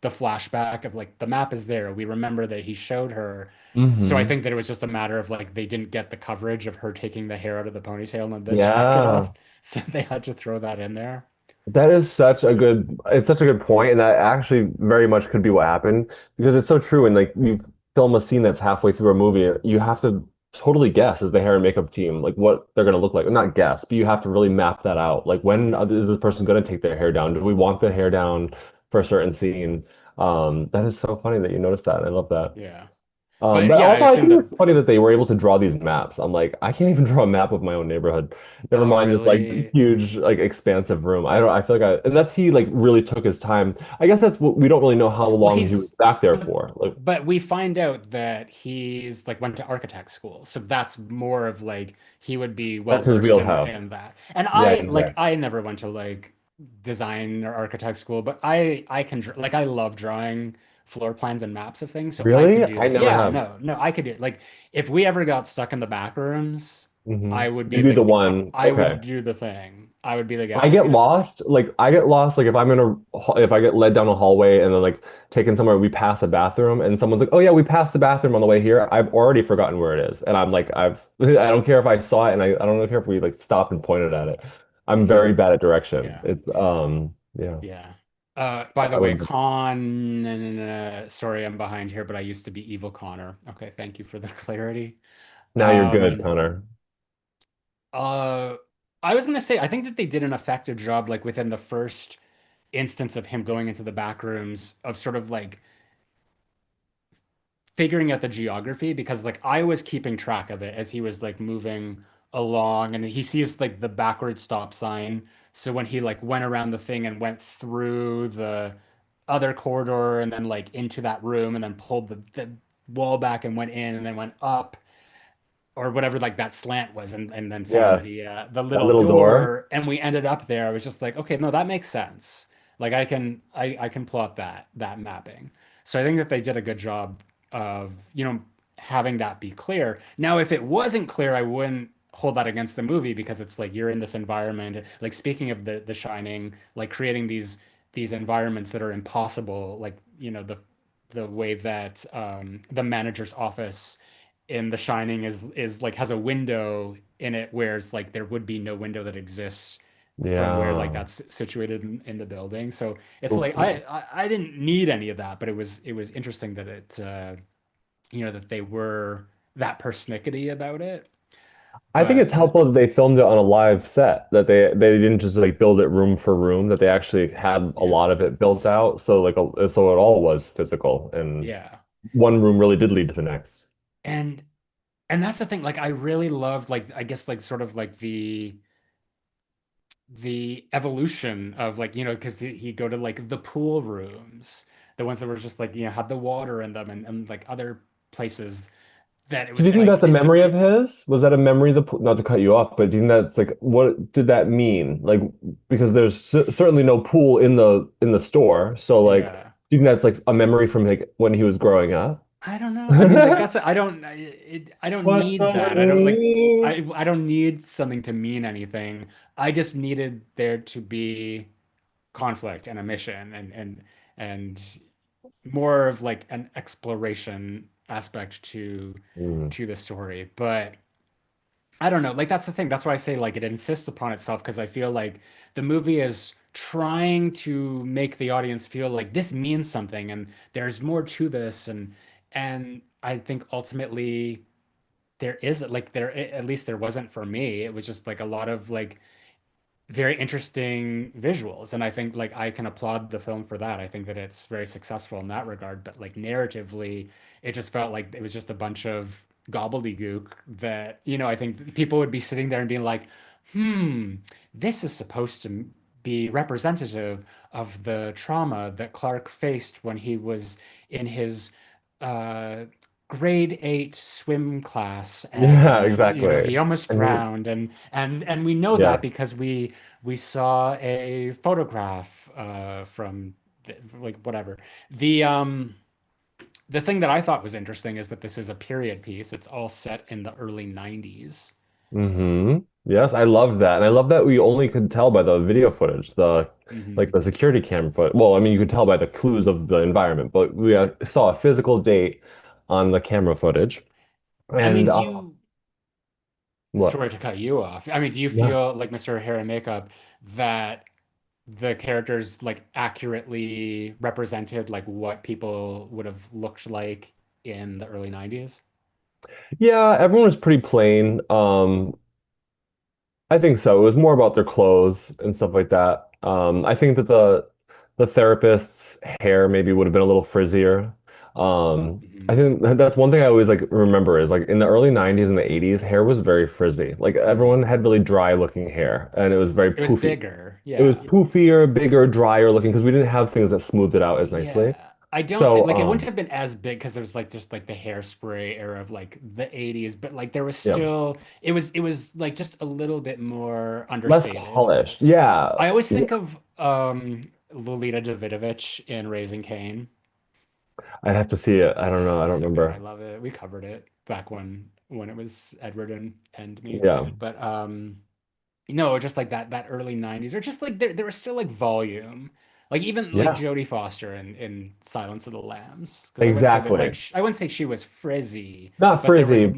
S1: the flashback of like the map is there. We remember that he showed her. So I
S2: Hmm.
S1: think that it was just a matter of like they didn't get the coverage of her taking the hair out of the ponytail and the jacket off.
S2: Yeah.
S1: So they had to throw that in there.
S2: That is it's such a good point, and that actually very much could be what happened because it's so true. And like you film a scene that's halfway through a movie, you have to totally guess as the hair and makeup team like what they're gonna look like. Not guess, but you have to really map that out. Like when
S1: Yeah.
S2: is this person gonna take their hair down? Do we want the hair down for a certain scene? That is so funny that you noticed that. I love that.
S1: Yeah. But
S2: But
S1: yeah, I
S2: also, I
S1: assume
S2: think
S1: that.
S2: it's funny that they were able to draw these maps. I'm like, I can't even draw a map of my own neighborhood. Never
S1: Oh,
S2: mind this like
S1: really?
S2: huge, like expansive room. I don't. I feel like and that's he like really took his time. I guess that's what we don't really know how
S1: Well,
S2: long he was back there
S1: but
S2: for. Like,
S1: but we find out that he's like went to architect school. So that's more of like he would be well
S2: that's his
S1: versed
S2: wheelhouse.
S1: in that. And
S2: Yeah,
S1: I like
S2: exactly.
S1: I never went to like design or architect school, but I can like I love drawing floor plans and maps of things, so I
S2: Really?
S1: could do
S2: I
S1: that.
S2: never
S1: Yeah,
S2: have.
S1: no, I could do it. Like if we ever got stuck in the back rooms,
S2: Hmm.
S1: I would be
S2: You do the
S1: the
S2: one.
S1: I
S2: Okay.
S1: would do the thing. I would be the
S2: I
S1: guy,
S2: get lost. Like I get lost. Like if if I get led down a hallway and then like taken somewhere, we pass a bathroom and someone's like, "Oh yeah, we passed the bathroom on the way here." I've already forgotten where it is, and I'm like, I don't care if I saw it, and I don't care if we like stopped and pointed at it. I'm very
S1: Mhm.
S2: bad at direction.
S1: Yeah.
S2: It's yeah.
S1: Yeah. By the
S2: I
S1: way,
S2: would.
S1: sorry, I'm behind here, but I used to be Evil Connor. Okay, thank you for the clarity.
S2: Now you're good,
S1: Um,
S2: Connor.
S1: uh, I was gonna say, I think that they did an effective job, like within the first instance of him going into the back rooms, of sort of like figuring out the geography, because like I was keeping track of it as he was like moving along, and he sees like the backward stop sign. So when he like went around the thing and went through the other corridor and then like into that room and then pulled the wall back and went in and then went up or whatever like that slant was, and then found
S2: Yes,
S1: the
S2: that
S1: little
S2: little door.
S1: door, and we ended up there. I was just like, okay, no, that makes sense. Like I can plot that mapping. So I think that they did a good job of, having that be clear. Now, if it wasn't clear, I wouldn't hold that against the movie, because it's like you're in this environment. Like speaking of the Shining, like creating these environments that are impossible, like, the way that the manager's office in The Shining is like has a window in it, whereas like there would be no window that exists from where like
S2: Yeah.
S1: that's situated in the building. So it's like
S2: Ooh.
S1: I didn't need any of that, but it was interesting that that they were that persnickety about it.
S2: I think it's
S1: But
S2: helpful that they filmed it on a live set, that they didn't just like build it room for room, that they actually had a
S1: yeah,
S2: lot of it built out. So so it all was physical, and
S1: yeah.
S2: one room really did lead to the next.
S1: And and that's the thing, like I really loved like I guess like sort of like the evolution of like, because he'd go to like the pool rooms, the ones that were just like, had the water in them and like other places that it
S2: So do you
S1: was
S2: think
S1: like,
S2: that's a
S1: this
S2: memory
S1: is,
S2: of his? Was that a memory not to cut you off, but do you think that's like what did that mean? Like because there's certainly no pool in the store. So like
S1: yeah.
S2: do you think that's like a memory from like when he was growing up?
S1: I don't know. I mean, like I don't
S2: What's
S1: need
S2: the
S1: that. I don't like
S2: meaning?
S1: I don't need something to mean anything. I just needed there to be conflict and a mission and more of like an exploration aspect
S2: Mm,
S1: to the story. But I don't know. Like that's the thing. That's why I say like it insists upon itself because I feel like the movie is trying to make the audience feel like this means something and there's more to this and I think ultimately there is like there at least there wasn't for me. It was just like a lot of like very interesting visuals. And I think like I can applaud the film for that. I think that it's very successful in that regard. But like narratively, it just felt like it was just a bunch of gobbledygook that, I think people would be sitting there and being like, this is supposed to be representative of the trauma that Clark faced when he was in his uh grade 8 swim class
S2: yeah,
S1: and
S2: exactly.
S1: he almost
S2: And he,
S1: drowned and we know that
S2: yeah.
S1: because we saw a photograph from like whatever. The thing that I thought was interesting is that this is a period piece. It's all set in the early 90s.
S2: Yes, I love that. And I love that we only could tell by the video footage, the like
S1: Hmm.
S2: the security camera foot. Well, I mean, you could tell by the clues of the environment, but we saw a physical date on the camera footage.
S1: I mean,
S2: And
S1: do you,
S2: what?
S1: sorry to cut you off. I mean, do you
S2: No.
S1: feel like Mr. Hair and Makeup that the characters like accurately represented like what people would have looked like in the early 90s?
S2: Yeah, everyone was pretty plain. I think so. It was more about their clothes and stuff like that. I think that the therapist's hair maybe would have been a little frizzier. I
S1: Hmm.
S2: think that's one thing I always like remember is like in the early 90s and the 80s, hair was very frizzy. Like everyone
S1: Hmm.
S2: had really dry looking hair and it was very
S1: It was
S2: poofy.
S1: bigger.
S2: It was
S1: Yeah.
S2: poofier, bigger, drier looking because we didn't have things that smoothed it out as nicely.
S1: Yeah. I don't think
S2: So,
S1: like it wouldn't have been as big because there was like just like the hairspray era of like the 80s, but like there was
S2: yeah,
S1: still it was like just a little bit more
S2: less
S1: understated.
S2: polished. Yeah.
S1: I always
S2: Yeah.
S1: think of Lolita Davidovich in Raising Cain.
S2: I'd have to see it. I don't know. I
S1: It's
S2: don't
S1: so good. I
S2: remember.
S1: love it. We covered it back when it was Edward and me.
S2: Yeah.
S1: But just like that early 90s, or just like there was still like volume. Like even like
S2: Yeah.
S1: Jodie Foster in Silence of the Lambs. Because I wouldn't say that like
S2: Exactly.
S1: I wouldn't say she was frizzy,
S2: Not
S1: but
S2: frizzy.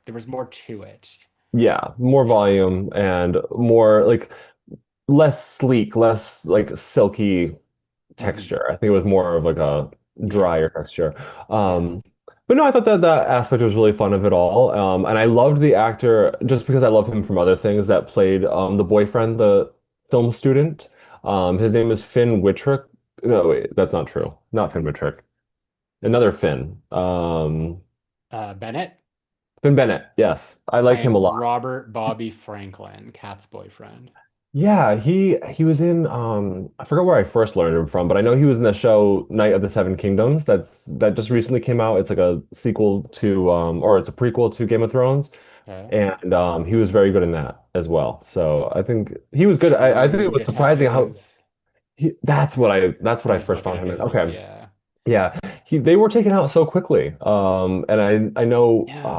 S1: there was more to it.
S2: Yeah, more
S1: Yeah.
S2: volume and more like less sleek, less like silky
S1: Hmm.
S2: texture. I think it was more of like a
S1: Yeah.
S2: drier texture.
S1: Yeah.
S2: But no, I thought that that aspect was really fun of it all. And I loved the actor just because I love him from other things that played the boyfriend, the film student. His name is Finn Wittrick. No, wait, that's not true. Not Finn Wittrick. Another Finn.
S1: Bennett
S2: Finn Bennett. Yes, I like him a
S1: playing
S2: lot.
S1: Robert Bobby Franklin, Kat's boyfriend.
S2: Yeah, he was in I forgot where I first learned him from, but I know he was in the show Night of the Seven Kingdoms that just recently came out. It's like a sequel to or it's a prequel to Game of Thrones,
S1: Okay.
S2: and he was very good in that as well. So I think he was good. I think it
S1: True
S2: was surprising how
S1: Detective.
S2: that's what
S1: I'm
S2: I
S1: just
S2: first
S1: looking
S2: found
S1: at
S2: him in.
S1: his,
S2: Okay.
S1: yeah.
S2: Yeah. They were taken out so quickly. And I know
S1: Yeah.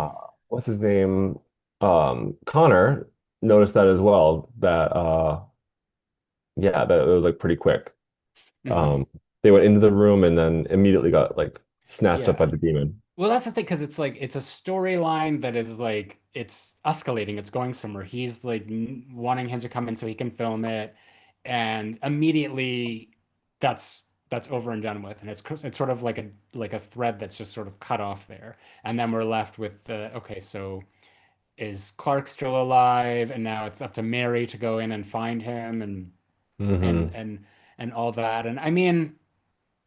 S2: what's his name? Connor noticed that as well, that yeah, that it was like pretty quick.
S1: Hmm.
S2: Um, they went into the room and then immediately got like snapped up by
S1: Yeah.
S2: the demon.
S1: Well, that's the thing, because it's like it's a storyline that is like it's escalating, it's going somewhere. He's like wanting him to come in so he can film it, and immediately that's over and done with, and it's sort of like a thread that's just sort of cut off there, and then we're left with the okay, so is Clark still alive? And now it's up to Mary to go in and find him and
S2: Hmm.
S1: and and all that. And I mean,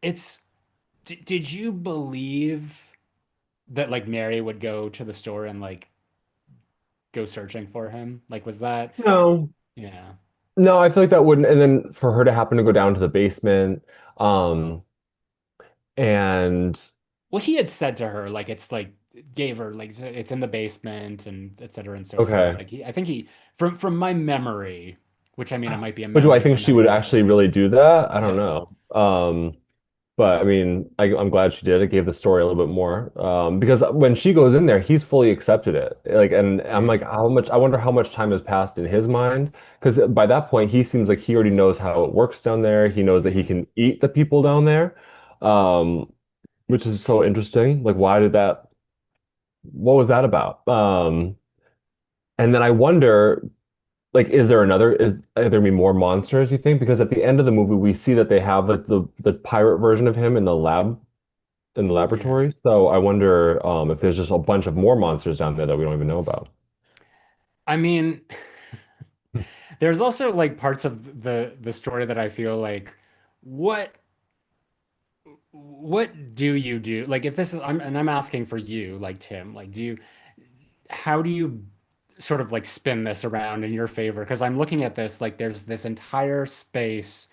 S1: it's did you believe that like Mary would go to the store and like go searching for him? Like was that
S2: No.
S1: yeah.
S2: No, I feel like that wouldn't, and then for her to happen to go down to the basement, um, and
S1: Well, he had said to her like it's like gave her like it's in the basement and et cetera and so forth.
S2: okay.
S1: Like I think he from my memory, which I mean it might be a
S2: But do I
S1: memory
S2: think
S1: from
S2: she
S1: many
S2: would
S1: years
S2: actually
S1: ago.
S2: really do that? I don't
S1: Yeah.
S2: know. But I mean, I'm glad she did. It gave the story a little bit more. Because when she goes in there, he's fully accepted it. Like, and I'm like,
S1: Mm,
S2: how much? I wonder how much time has passed in his mind. Because by that point, he seems like he already knows how it works down there. He knows that he
S1: mm.
S2: can eat the people down there, um, which is so interesting. Like, why did that? What was that about? And then I wonder, like, is there gonna be more monsters, you think? Because at the end of the movie, we see that they have like the pirate version of him in the lab in the
S1: Yeah.
S2: laboratory. So I wonder if there's just a bunch of more monsters down there that we don't even know about.
S1: I mean, there's also like parts of the story that I feel like what what do you do? Like if this is I'm asking for you, like Tim, like do you how do you sort of like spin this around in your favor? Because I'm looking at this like there's this entire space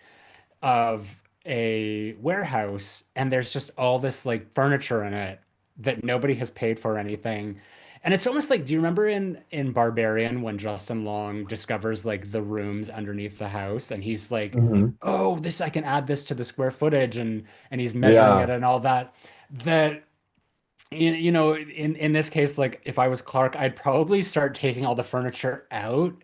S1: of a warehouse and there's just all this like furniture in it that nobody has paid for anything. And it's almost like, do you remember in Barbarian when Justin Long discovers like the rooms underneath the house and he's like,
S2: Hmm.
S1: "Oh, this I can add this to the square footage," and he's measuring it
S2: Yeah.
S1: and all that. That in this case, like if I was Clark, I'd probably start taking all the furniture out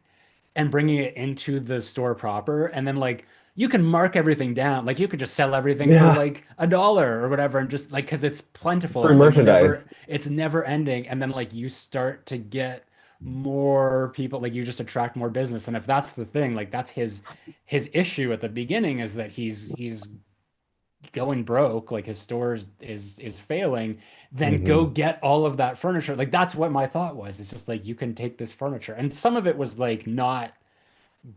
S1: and bringing it into the store proper. And then like you can mark everything down. Like you could just sell everything for
S2: Yeah.
S1: like $1 or whatever, and just like because it's plentiful.
S2: Free merchandise.
S1: It's never ending. And then like you start to get more people, like you just attract more business. And if that's the thing, like that's his issue at the beginning is that he's going broke, like his stores is failing, then go
S2: Hmm.
S1: get all of that furniture. Like that's what my thought was. It's just like you can take this furniture. And some of it was like not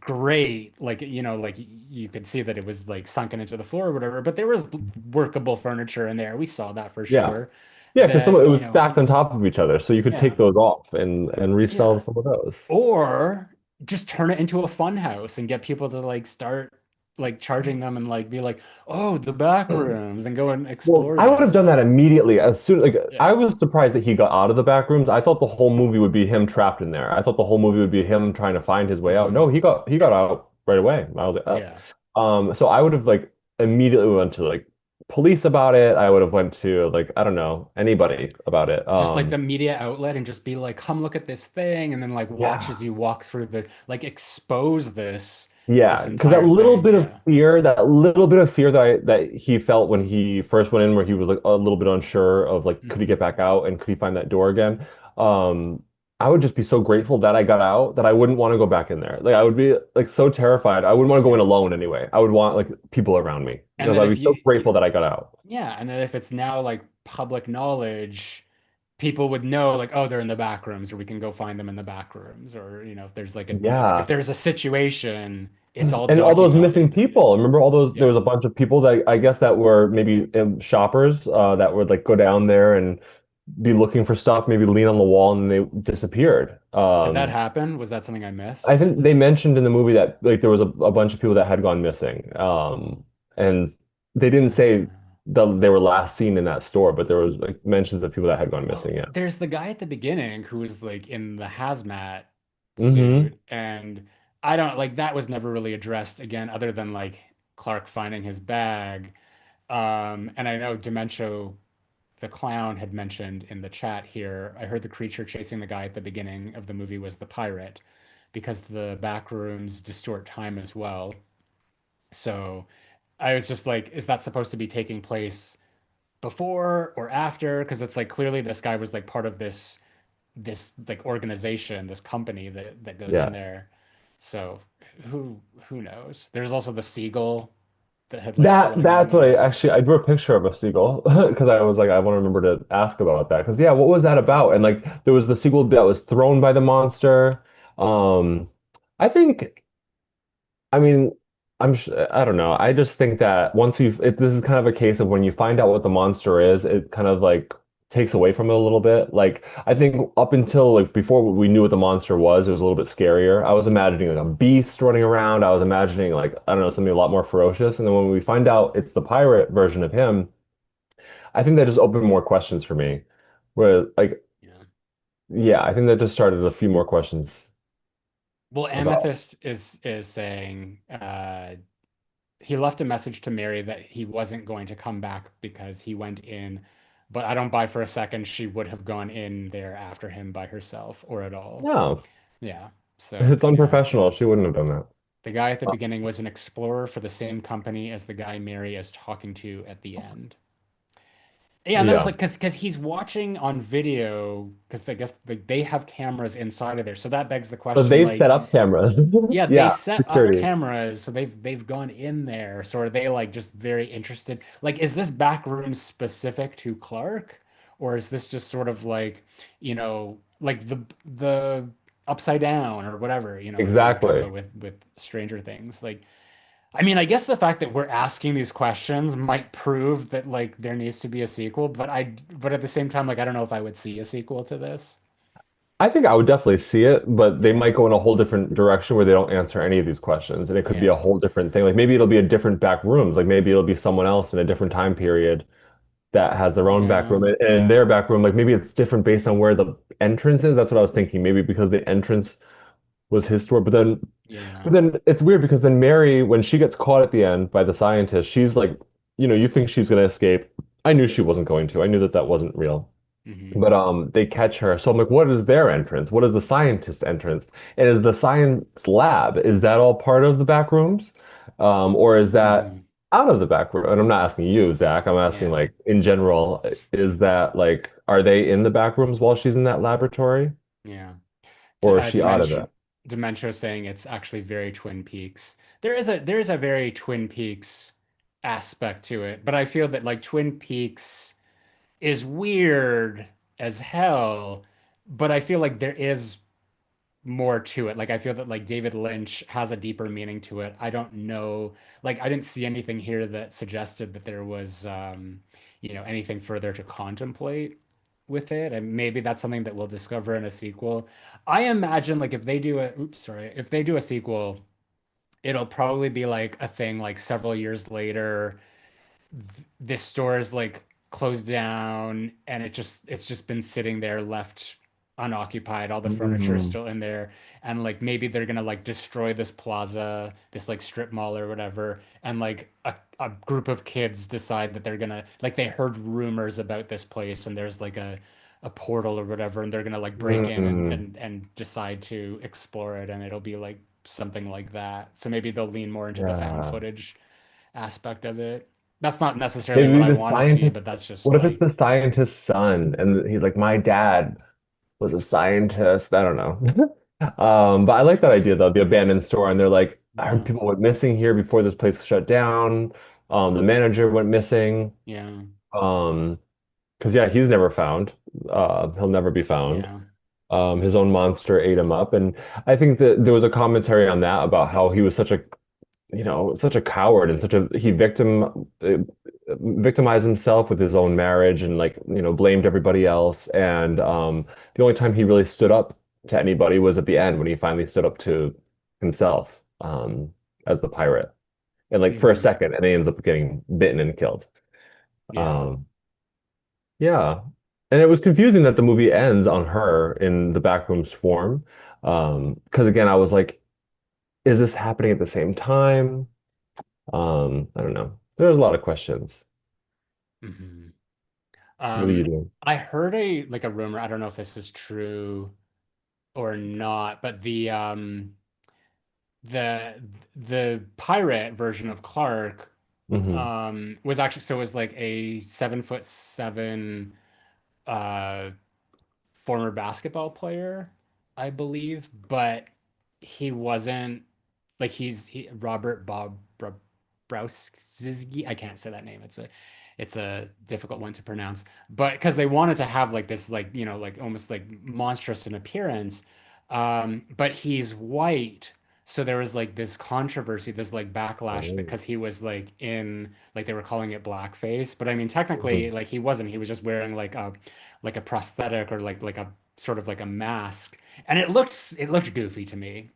S1: great. Like, like you could see that it was like sunken into the floor or whatever, but there was workable furniture in there. We saw that for
S2: Yeah.
S1: sure.
S2: Yeah, because some of
S1: That,
S2: it was stacked on top of each other, so you could
S1: yeah,
S2: take those off and resell
S1: yeah.
S2: some of those.
S1: Or just turn it into a fun house and get people to like start like charging them and like be like, oh, the back rooms and go and
S2: Well,
S1: explore
S2: I would have
S1: this.
S2: done that immediately as soon like I
S1: Yeah.
S2: was surprised that he got out of the back rooms. I thought the whole movie would be him trapped in there. I thought the whole movie would be him trying to find his way out. No,
S1: Hmm.
S2: he got out right away. I was like, oh.
S1: Yeah.
S2: So I would have like immediately went to like police about it. I would have went to like I don't know, anybody about it.
S1: Just like the media outlet and just be like, come look at this thing, and then like watch
S2: Yeah.
S1: as you walk through the like expose this
S2: Yeah, because
S1: entire thing. Yeah.
S2: that little bit of fear that he felt when he first went in, where he was like a little bit unsure of like could he
S1: Hmm.
S2: get back out and could he find that door again? Um, I would just be so grateful that I got out that I wouldn't want to go back in there. Like I would be like so terrified. I wouldn't want to go in
S1: Yeah.
S2: alone anyway. I would want like people around me
S1: And
S2: because
S1: then
S2: I'd
S1: if
S2: be so
S1: you
S2: grateful that I got out.
S1: yeah, and then if it's now like public knowledge, people would know like, oh, they're in the back rooms, or we can go find them in the back rooms, or if
S2: Yeah.
S1: there's a situation, it's all
S2: And all those missing
S1: documented. Yeah.
S2: people. Remember all those, there
S1: Yeah.
S2: was a bunch of people that I guess that were maybe shoppers that would like go down there and be looking for stuff, maybe lean on the wall and they disappeared.
S1: Did that happen? Was that something I
S2: I
S1: missed?
S2: think they mentioned in the movie that like there was a bunch of people that had gone missing. And they didn't say
S1: Uh,
S2: that they were last seen in that store, but there was like mentions of people that had gone
S1: well,
S2: missing. Yeah.
S1: there's the guy at the beginning who was like in the hazmat
S2: Hmm.
S1: suit, and I don't like that was never really addressed again, other than like Clark finding his bag. And I know Dementia the clown had mentioned in the chat here. I heard the creature chasing the guy at the beginning of the movie was the pirate because the back rooms distort time as well. So I was just like, is that supposed to be taking place before or after? Because it's like clearly this guy was like part of this like organization, this company that goes in
S2: Yeah.
S1: there. So who knows? There's also the seagull that had like flown
S2: That's
S1: in.
S2: what I drew a picture of a seagull because I was like I want to remember to ask about that because yeah, what was that about? And like there was the seagull that was thrown by the monster. Um, I think I mean I don't know. I just think that once this is kind of a case of when you find out what the monster is, it kind of like takes away from it a little bit. Like I think up until like before we knew what the monster was, it was a little bit scarier. I was imagining like a beast running around. I was imagining like I don't know something a lot more ferocious. And then when we find out it's the pirate version of him, I think that just opened more questions for me. Where like
S1: Yeah.
S2: yeah, I think that just started a few more questions
S1: Well,
S2: about.
S1: Amethyst is saying he left a message to Mary that he wasn't going to come back because he went in, but I don't buy for a second she would have gone in there after him by herself or at all.
S2: No,
S1: Yeah. So,
S2: it's
S1: yeah.
S2: unprofessional. She wouldn't have done that.
S1: The guy at the beginning was an explorer for the same company as the guy Mary is talking to at the end. Yeah, and that was
S2: Yeah.
S1: like because he's watching on video because I guess they have cameras inside of there, so that begs the
S2: So
S1: question
S2: they've set
S1: like,
S2: up cameras.
S1: yeah, they
S2: Yeah,
S1: set up
S2: security.
S1: cameras, so they've gone in there. So are they like just very interested? Like, is this back room specific to Clark, or is this just sort of like, like the upside down or whatever, like we were talking
S2: Exactly.
S1: about with Stranger Things. Like, I mean, I guess the fact that we're asking these questions might prove that like there needs to be a sequel, but at the same time, like I don't know if I would see a sequel to this.
S2: I think I would definitely see it, but they
S1: Yeah.
S2: might go in a whole different direction where they don't answer any of these questions. And it could be a
S1: Yeah.
S2: whole different thing. Like maybe it'll be a different back rooms. Like maybe it'll be someone else in a different time period that has their own back
S1: Yeah.
S2: room. And in their back room, like maybe it's different based on where the entrance is. That's what I was thinking. Maybe because the entrance was his store.
S1: Yeah.
S2: But then it's weird because then Mary, when she gets caught at the end by the scientist, she's like, you think she's gonna escape. I knew she wasn't going to. I knew that that wasn't real.
S1: Hmm.
S2: But they catch her. So I'm like, what is their entrance? What is the scientist entrance? And is the science lab, is that all part of the back rooms? Or is that
S1: Hmm.
S2: out of the back room? And I'm not asking you, Zach. I'm asking
S1: Yeah.
S2: like in general, is that like, are they in the back rooms while she's in that laboratory?
S1: Yeah.
S2: Or is she out of
S1: Dementia
S2: that?
S1: Dementia saying it's actually very Twin Peaks. There is a very Twin Peaks aspect to it, but I feel that like Twin Peaks is weird as hell, but I feel like there is more to it. Like I feel that like David Lynch has a deeper meaning to it. I don't know, like I didn't see anything here that suggested that there was anything further to contemplate with it. And maybe that's something that we'll discover in a sequel. I imagine like if they do a sequel, it'll probably be like a thing like several years later this store is like closed down and it's just been sitting there left unoccupied. All the furniture is
S2: Mm,
S1: still in there, and like maybe they're gonna like destroy this plaza, this like strip mall or whatever, and like a group of kids decide that they're gonna like they heard rumors about this place and there's like a portal or whatever, and they're gonna like break in and
S2: mm,
S1: and decide to explore it, and it'll be like something like that. So maybe they'll lean more into the found
S2: yeah.
S1: footage aspect of it. That's not necessarily what
S2: Maybe
S1: I
S2: the
S1: want to see, but
S2: scientist,
S1: that's just
S2: what if it's the
S1: like,
S2: scientist's son? And he's like, my dad was a scientist. I don't know. But I like that idea
S1: yeah,
S2: though, the abandoned store. And they're like, I heard
S1: yeah,
S2: people went missing here before this place shut down. The manager went missing.
S1: yeah,
S2: Um, because yeah, he's never found. He'll never be found.
S1: yeah.
S2: His own monster ate him up. And I think that there was a commentary on that about how he was such a coward and he victimized himself with his own marriage and like, blamed everybody else. And the only time he really stood up to anybody was at the end when he finally stood up to himself as the pirate. And like for a
S1: Hmm.
S2: second, and he ends up getting bitten and killed.
S1: Yeah.
S2: Um, yeah. And it was confusing that the movie ends on her in the backrooms form. Because again, I was like, is this happening at the same time? I don't know. There's a lot of questions.
S1: Hmm.
S2: What are you doing?
S1: I heard a rumor, I don't know if this is true or not, but the the pirate version of Clark
S2: Hmm.
S1: was actually so it was like a 7'7" uh former basketball player, I believe, but he wasn't like Robert Bob. Brauszigi. I can't say that name. It's a difficult one to pronounce. But because they wanted to have like this like like almost like monstrous in appearance, but he's white. So there was like this controversy, this like backlash
S2: Oh.
S1: because he was like in like they were calling it blackface, but I mean technically
S2: Mhm.
S1: like he wasn't. He was just wearing like a prosthetic or like a sort of like a mask, and it looked goofy to me.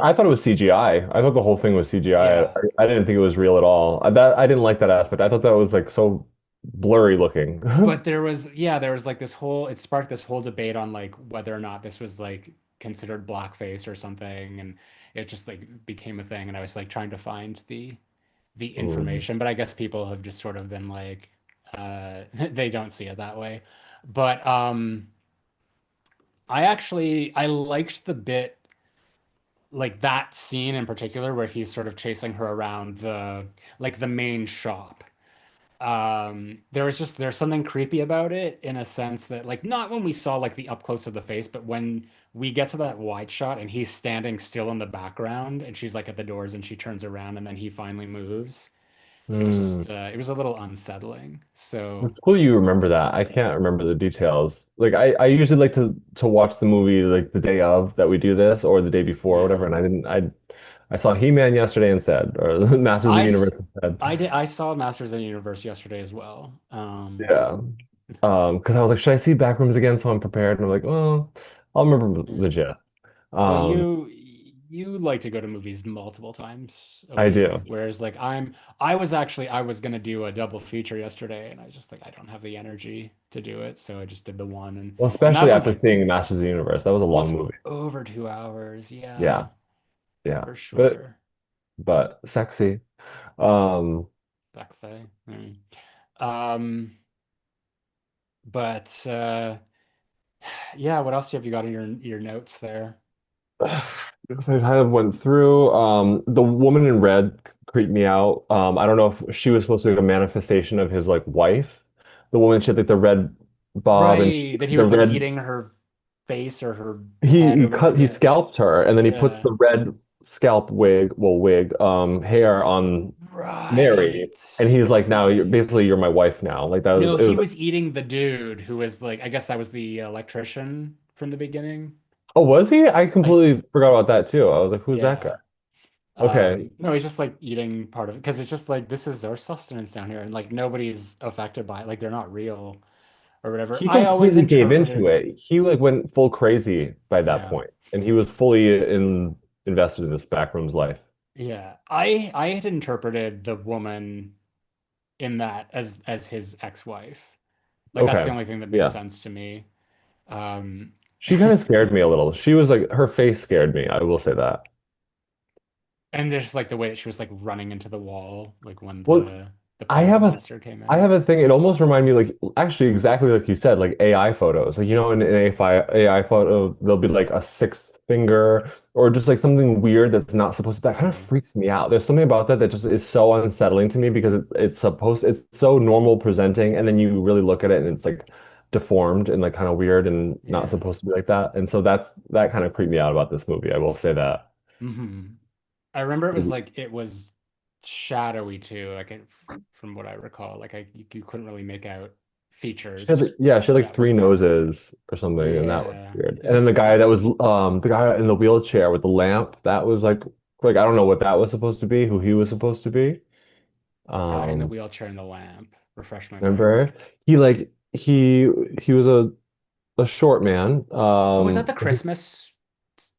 S2: I thought it was CGI. I thought the whole thing was CGI.
S1: Yeah.
S2: I didn't think it was real at all. I didn't like that aspect. I thought that was like so blurry looking.
S1: But there was like this whole, it sparked this whole debate on like whether or not this was like considered blackface or something. And it just like became a thing. And I was like trying to find the
S2: Mm.
S1: information, but I guess people have just sort of been like, they don't see it that way. But I liked the bit, like that scene in particular where he's sort of chasing her around the main shop. There's something creepy about it in a sense that like not when we saw like the up close of the face, but when we get to that wide shot and he's standing still in the background and she's like at the doors and she turns around and then he finally moves.
S2: Mm.
S1: It was a little unsettling. So
S2: It's cool you remember that. I can't remember the details. Like I usually like to watch the movie like the day of that we do this or the day before or whatever.
S1: yeah.
S2: And I saw He-Man yesterday instead, or Masters of the
S1: I s-
S2: Universe instead.
S1: I saw Masters of the Universe yesterday as well.
S2: Yeah. Because I was like, should I see Backrooms again? So I'm prepared. And I'm like, well, I'll remember the
S1: Yeah.
S2: gist.
S1: Well,
S2: Um,
S1: you like to go to movies multiple times a
S2: I
S1: week,
S2: do.
S1: whereas like I was gonna do a double feature yesterday, and I just like I don't have the energy to do it, so I just did the one,
S2: Well,
S1: and that
S2: especially
S1: one's
S2: after
S1: like
S2: seeing Masters of the Universe. That was a
S1: well,
S2: long
S1: it's
S2: movie.
S1: over 2 hours,
S2: Yeah,
S1: yeah,
S2: yeah.
S1: for
S2: But
S1: sure.
S2: but sexy. Um,
S1: Back thing. Um, but yeah, what else have you got in your notes there?
S2: I kind of went through. The woman in red creeped me out. I don't know if she was supposed to be a manifestation of his like wife. The woman, she had like the red bob and
S1: Right, that he
S2: the
S1: was like
S2: red.
S1: eating her face or her
S2: He
S1: head
S2: he
S1: or whatever.
S2: cut he
S1: Yeah,
S2: scalps her and then he puts
S1: yeah.
S2: the red scalp hair on Mary,
S1: Right.
S2: and he's like, now
S1: Right.
S2: you're my wife now. Like that was
S1: No,
S2: it
S1: he
S2: was.
S1: was eating the dude who was like, I guess that was the electrician from the beginning.
S2: Oh, was he? I
S1: I,
S2: completely forgot about that too. I was like, who's that guy?
S1: yeah.
S2: Okay.
S1: No, he's just like eating part of it because it's just like this is our sustenance down here, and like nobody's affected by it, like they're not real or whatever.
S2: He
S1: I always
S2: completely gave into
S1: interpreted,
S2: it. He like went full crazy by that
S1: yeah,
S2: point, and he was fully invested in this backrooms life.
S1: yeah. I had interpreted the woman in that as his ex-wife. Like that's the
S2: Okay.
S1: only thing that made
S2: Yeah.
S1: sense to me. Um,
S2: She kind of scared me a little. She was like, her face scared me. I will say that.
S1: and there's like the way that she was like running into the wall, like when
S2: Well,
S1: the
S2: I
S1: plant
S2: have a
S1: monster came
S2: I
S1: in.
S2: have a thing. It almost reminded me like actually exactly like you said, like AI photos. Like in an AI photo, there'll be like a sixth finger or just like something weird that's not supposed to. That kind of
S1: Yeah,
S2: freaks me out. There's something about that that just is so unsettling to me because it's so normal presenting, and then you really look at it and it's like deformed and like kind of weird and not
S1: yeah.
S2: supposed to be like that. And so that kind of creeped me out about this movie. I will say that.
S1: hmm I remember it was shadowy too, from what I recall. Like you couldn't really make out features
S2: She had like
S1: that
S2: three
S1: were
S2: noses or something, and that was
S1: yeah.
S2: weird.
S1: It's
S2: And then the guy
S1: just
S2: that was the guy in the wheelchair with the lamp, that was like I don't know what that was supposed to be, who he was supposed to be.
S1: guy in the
S2: Um,
S1: wheelchair and the lamp. Refresh my memory.
S2: remember? He like he was a short man.
S1: Oh, is that the Christmas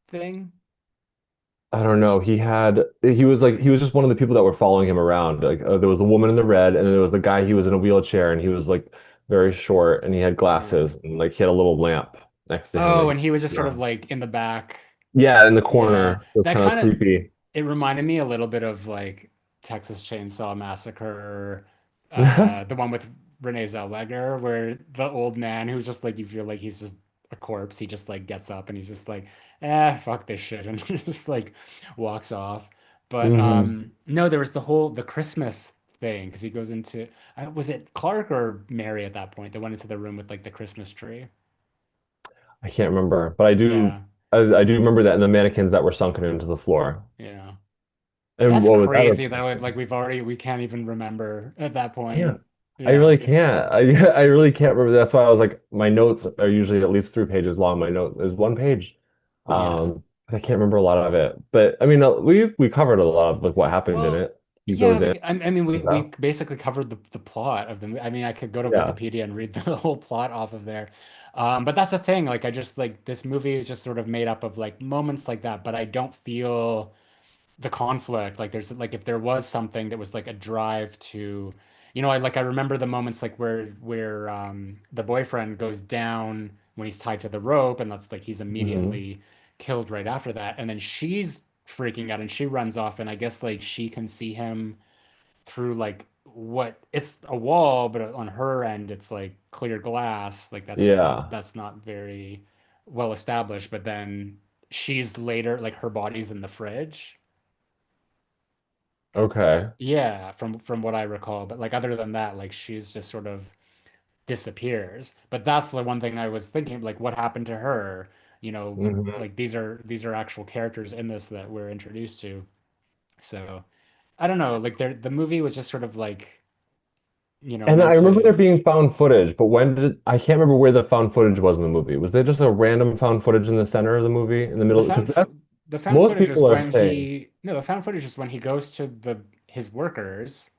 S1: thing?
S2: I don't know. He was just one of the people that were following him around. Like there was a woman in the red, and there was the guy. He was in a wheelchair, and he was like very short, and he had
S1: Yeah.
S2: glasses, and like he had a little lamp next to him.
S1: Oh,
S2: Like
S1: and he was just sort of
S2: no.
S1: like in the back.
S2: Yeah, in the
S1: Yeah.
S2: corner. It was
S1: That
S2: kind of
S1: kind of
S2: creepy.
S1: it reminded me a little bit of like Texas Chainsaw Massacre, the one with Renee Zellweger, where the old man who's just like you feel like he's just a corpse. He just like gets up and he's just like, fuck this shit, and just like walks off. But
S2: hmm
S1: no, there was the Christmas thing because he goes into was it Clark or Mary at that point that went into the room with like the Christmas tree?
S2: I can't remember, but
S1: Yeah,
S2: I do remember that and the mannequins that were sunken into the floor.
S1: yeah.
S2: And
S1: That's
S2: what was that
S1: crazy that
S2: replacement?
S1: like we can't even remember at that
S2: Yeah.
S1: point.
S2: I
S1: Yeah.
S2: really can't. I really can't remember. That's why I was like, my notes are usually at least 3 pages long. My note is 1 page.
S1: Yeah.
S2: I can't remember a lot of it. But I mean, we covered a lot of like what happened in
S1: Well,
S2: it. He
S1: yeah,
S2: goes in.
S1: I mean, we
S2: Stuff.
S1: basically covered the plot of the movie. I mean, I could go to
S2: Yeah.
S1: Wikipedia and read the whole plot off of there. But that's the thing. Like, I just like this movie is just sort of made up of like moments like that, but I don't feel the conflict. Like, there's like if there was something that was like a drive to, I remember the moments like where the boyfriend goes down when he's tied to the rope, and that's like he's
S2: Hmm.
S1: immediately killed right after that, and then she's freaking out and she runs off, and I guess like she can see him through like what it's a wall, but on her end it's like clear glass. Like
S2: Yeah.
S1: that's not very well established. But then she's later like her body's in the fridge.
S2: Okay.
S1: Yeah, from what I recall. But like other than that, like she's just sort of disappears. But that's the one thing I was thinking, like what happened to her?
S2: Hmm.
S1: Like these are actual characters in this that we're introduced to. So I don't know, like the movie was just sort of like,
S2: And I
S1: meant
S2: remember
S1: to.
S2: there being found footage, but I can't remember where the found footage was in the movie. Was there just a random found footage in the center of the movie, in the
S1: The
S2: middle? Because
S1: found
S2: that's
S1: fo the found
S2: most
S1: footage is
S2: people are
S1: when
S2: saying.
S1: he no, the found footage is when he goes to the his workers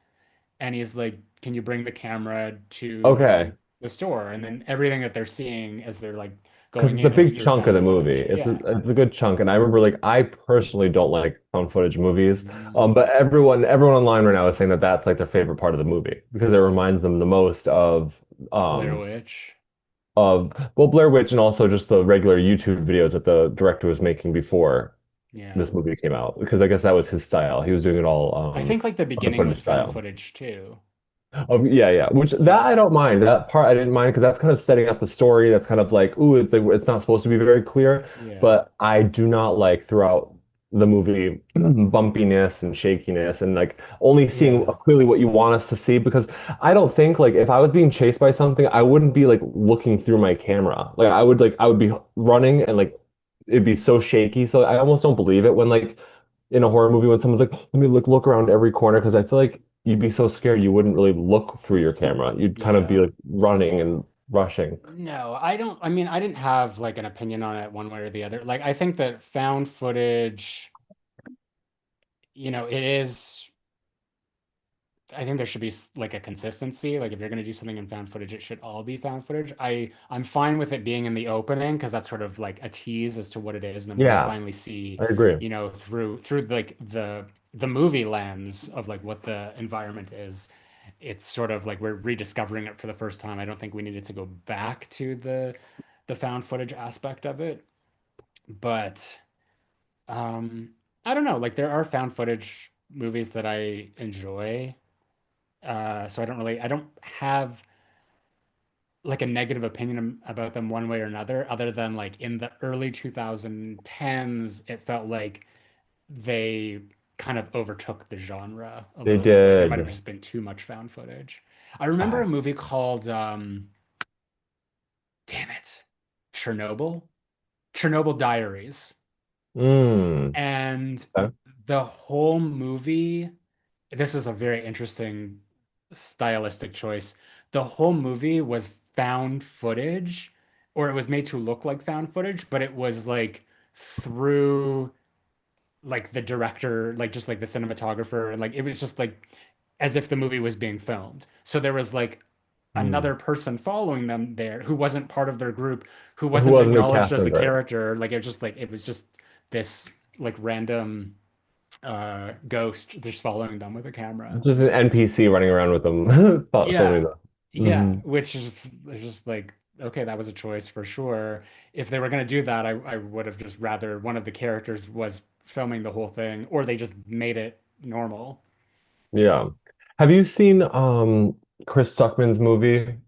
S1: and he's like, "Can you bring the camera to
S2: Okay.
S1: the store?" And then everything that they're seeing as they're like
S2: Because
S1: going
S2: it's a
S1: in is
S2: big
S1: through
S2: chunk of
S1: found
S2: the movie.
S1: footage. Yeah.
S2: It's a good chunk, and I remember like I personally don't like found footage movies,
S1: Mm,
S2: but everyone online right now is saying that that's like their favorite part of the movie because it reminds them the most
S1: Blair
S2: um
S1: Witch.
S2: of well Blair Witch and also just the regular YouTube videos that the director was making before
S1: Yeah.
S2: this movie came out because I guess that was his style. He was doing it all
S1: I think like the
S2: found
S1: beginning
S2: footage
S1: was found
S2: style.
S1: footage too.
S2: Oh, yeah, yeah. Which that I
S1: Yeah.
S2: don't mind. That part I didn't mind because that's kind of setting up the story. That's kind of like, ooh, it's not supposed to be very clear.
S1: Yeah.
S2: But I do not like throughout the movie bumpiness and shakiness and like only seeing
S1: Yeah.
S2: clearly what you want us to see because I don't think like if I was being chased by something, I wouldn't be like looking through my camera. Like I would be running and like it'd be so shaky. So I almost don't believe it when like in a horror movie when someone's like, let me look around every corner because I feel like you'd be so scared you wouldn't really look through your camera. You'd kind of be
S1: Yeah.
S2: like running and rushing.
S1: No, I don't. I mean, I didn't have like an opinion on it one way or the other. Like, I think that found footage, it is. I think there should be like a consistency. Like, if you're going to do something in found footage, it should all be found footage. I'm fine with it being in the opening because that's sort of like a tease as to what it is. And then when we
S2: Yeah,
S1: finally see,
S2: I agree.
S1: through like the movie lens of like what the environment is, it's sort of like we're rediscovering it for the first time. I don't think we needed to go back to the found footage aspect of it. But um I don't know, like there are found footage movies that I enjoy. So I don't have like a negative opinion about them one way or another, other than like in the early 2010s, it felt like they kind of overtook the genre a
S2: They
S1: little bit. Like there might have
S2: did.
S1: just been too much found footage. I remember
S2: Ah,
S1: a movie called damn it, Chernobyl, Chernobyl Diaries.
S2: mm.
S1: And
S2: Okay.
S1: the whole movie, this is a very interesting stylistic choice. The whole movie was found footage, or it was made to look like found footage, but it was like through like the director, like just like the cinematographer, and like it was just like as if the movie was being filmed. So there was like
S2: Mm.
S1: another person following them there who wasn't part of their group, who
S2: Who
S1: wasn't
S2: wasn't a
S1: acknowledged
S2: cast
S1: as a
S2: member?
S1: character. Like it was just this like random ghost just following them with a camera.
S2: Just an NPC running around with them, filming
S1: Yeah.
S2: them.
S1: Yeah,
S2: Hmm.
S1: which is just like okay, that was a choice for sure. If they were going to do that, I would have just rather one of the characters was filming the whole thing or they just made it normal.
S2: Yeah. Have you seen Chris Stuckman's movie?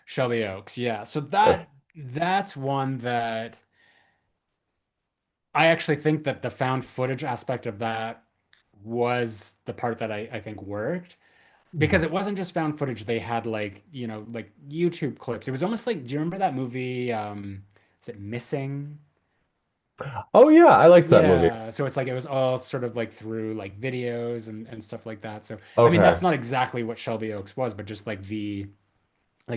S1: Shelby Oaks. Yeah. So
S2: Uh,
S1: that's one that I actually think that the found footage aspect of that was the part that I think worked because it wasn't just found footage. They had like, like YouTube clips. It was almost like, do you remember that movie? Is it Missing?
S2: Oh yeah, I like that movie.
S1: Yeah, so it's like it was all sort of like through like videos and stuff like that. So I mean that's
S2: Okay.
S1: not exactly what Shelby Oaks was, but just like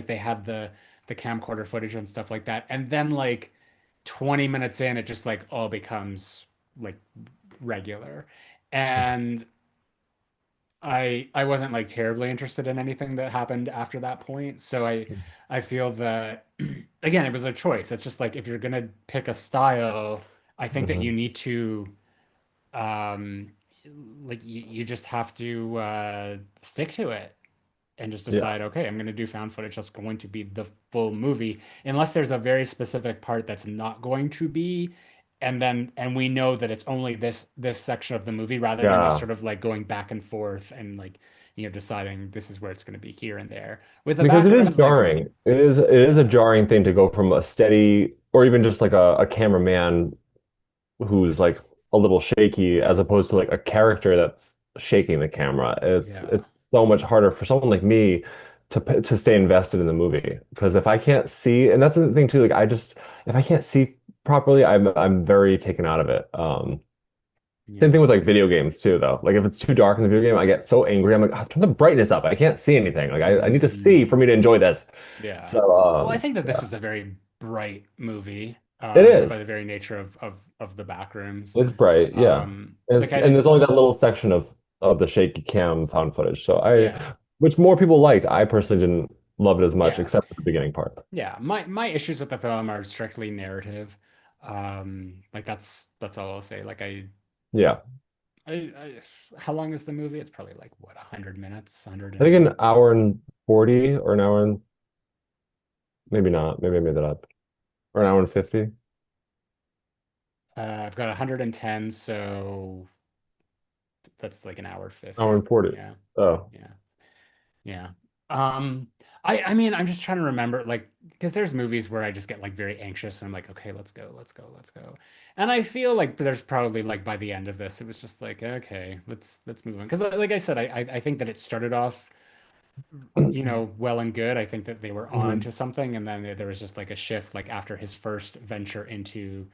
S1: they had the camcorder footage and stuff like that. And then like 20 minutes in, it just like all becomes like regular. And I wasn't like terribly interested in anything that happened after that point. So I feel that again, it was a choice. It's just like if you're gonna pick a style, I think that
S2: Mhm.
S1: you need to um like you just have to stick to it and just
S2: Yeah.
S1: decide, okay, I'm going to do found footage that's going to be the full movie, unless there's a very specific part that's not going to be, and we know that it's only this section of the movie, rather than just
S2: Yeah.
S1: sort of like going back and forth and like deciding this is where it's going to be here and there. With the
S2: Because it is
S1: backrooms, like
S2: jarring. It is a
S1: yeah,
S2: jarring thing to go from a steady or even just like a cameraman who's like a little shaky as opposed to like a character that's shaking the camera.
S1: yeah,
S2: It's so much harder for someone like me to stay invested in the movie because if I can't see, and that's the thing too, like I just if I can't see properly, I'm very taken out of it. Same thing
S1: yeah.
S2: with like video games too, though. Like if it's too dark in the video game, I get so angry. I'm like, "Ah, turn the brightness up. I can't see anything. Like I need to see for
S1: Mm,
S2: me to enjoy this."
S1: yeah.
S2: So
S1: Well, I think that this
S2: yeah,
S1: is a very bright movie,
S2: it
S1: just
S2: is.
S1: by the very nature of the backrooms.
S2: It's bright, yeah.
S1: Like
S2: And
S1: I
S2: there's only that little section of the shaky cam found footage. So
S1: yeah.
S2: which more people liked. I personally didn't love it as much,
S1: Yeah.
S2: except for the beginning part.
S1: Yeah. My issues with the film are strictly narrative. Like that's all I'll say. Like
S2: Yeah,
S1: I how long is the movie? It's probably like what, 100 minutes, 100
S2: I think
S1: and
S2: an hour and 40 or an hour and maybe not. Maybe I made that up. Or an hour and 50,
S1: I've got 110, so that's like an hour
S2: hour
S1: 50.
S2: and 40.
S1: Yeah.
S2: Oh,
S1: Yeah. Yeah. Um, I mean, I'm just trying to remember, like, because there's movies where I just get like very anxious and I'm like, okay, let's go, let's go, let's go. And I feel like there's probably like by the end of this, it was just like, okay, let's move on. Because like I said, I think that it started off, well and good. I think that they were on
S2: Mhm.
S1: to something, and then there was just like a shift, like after his first venture into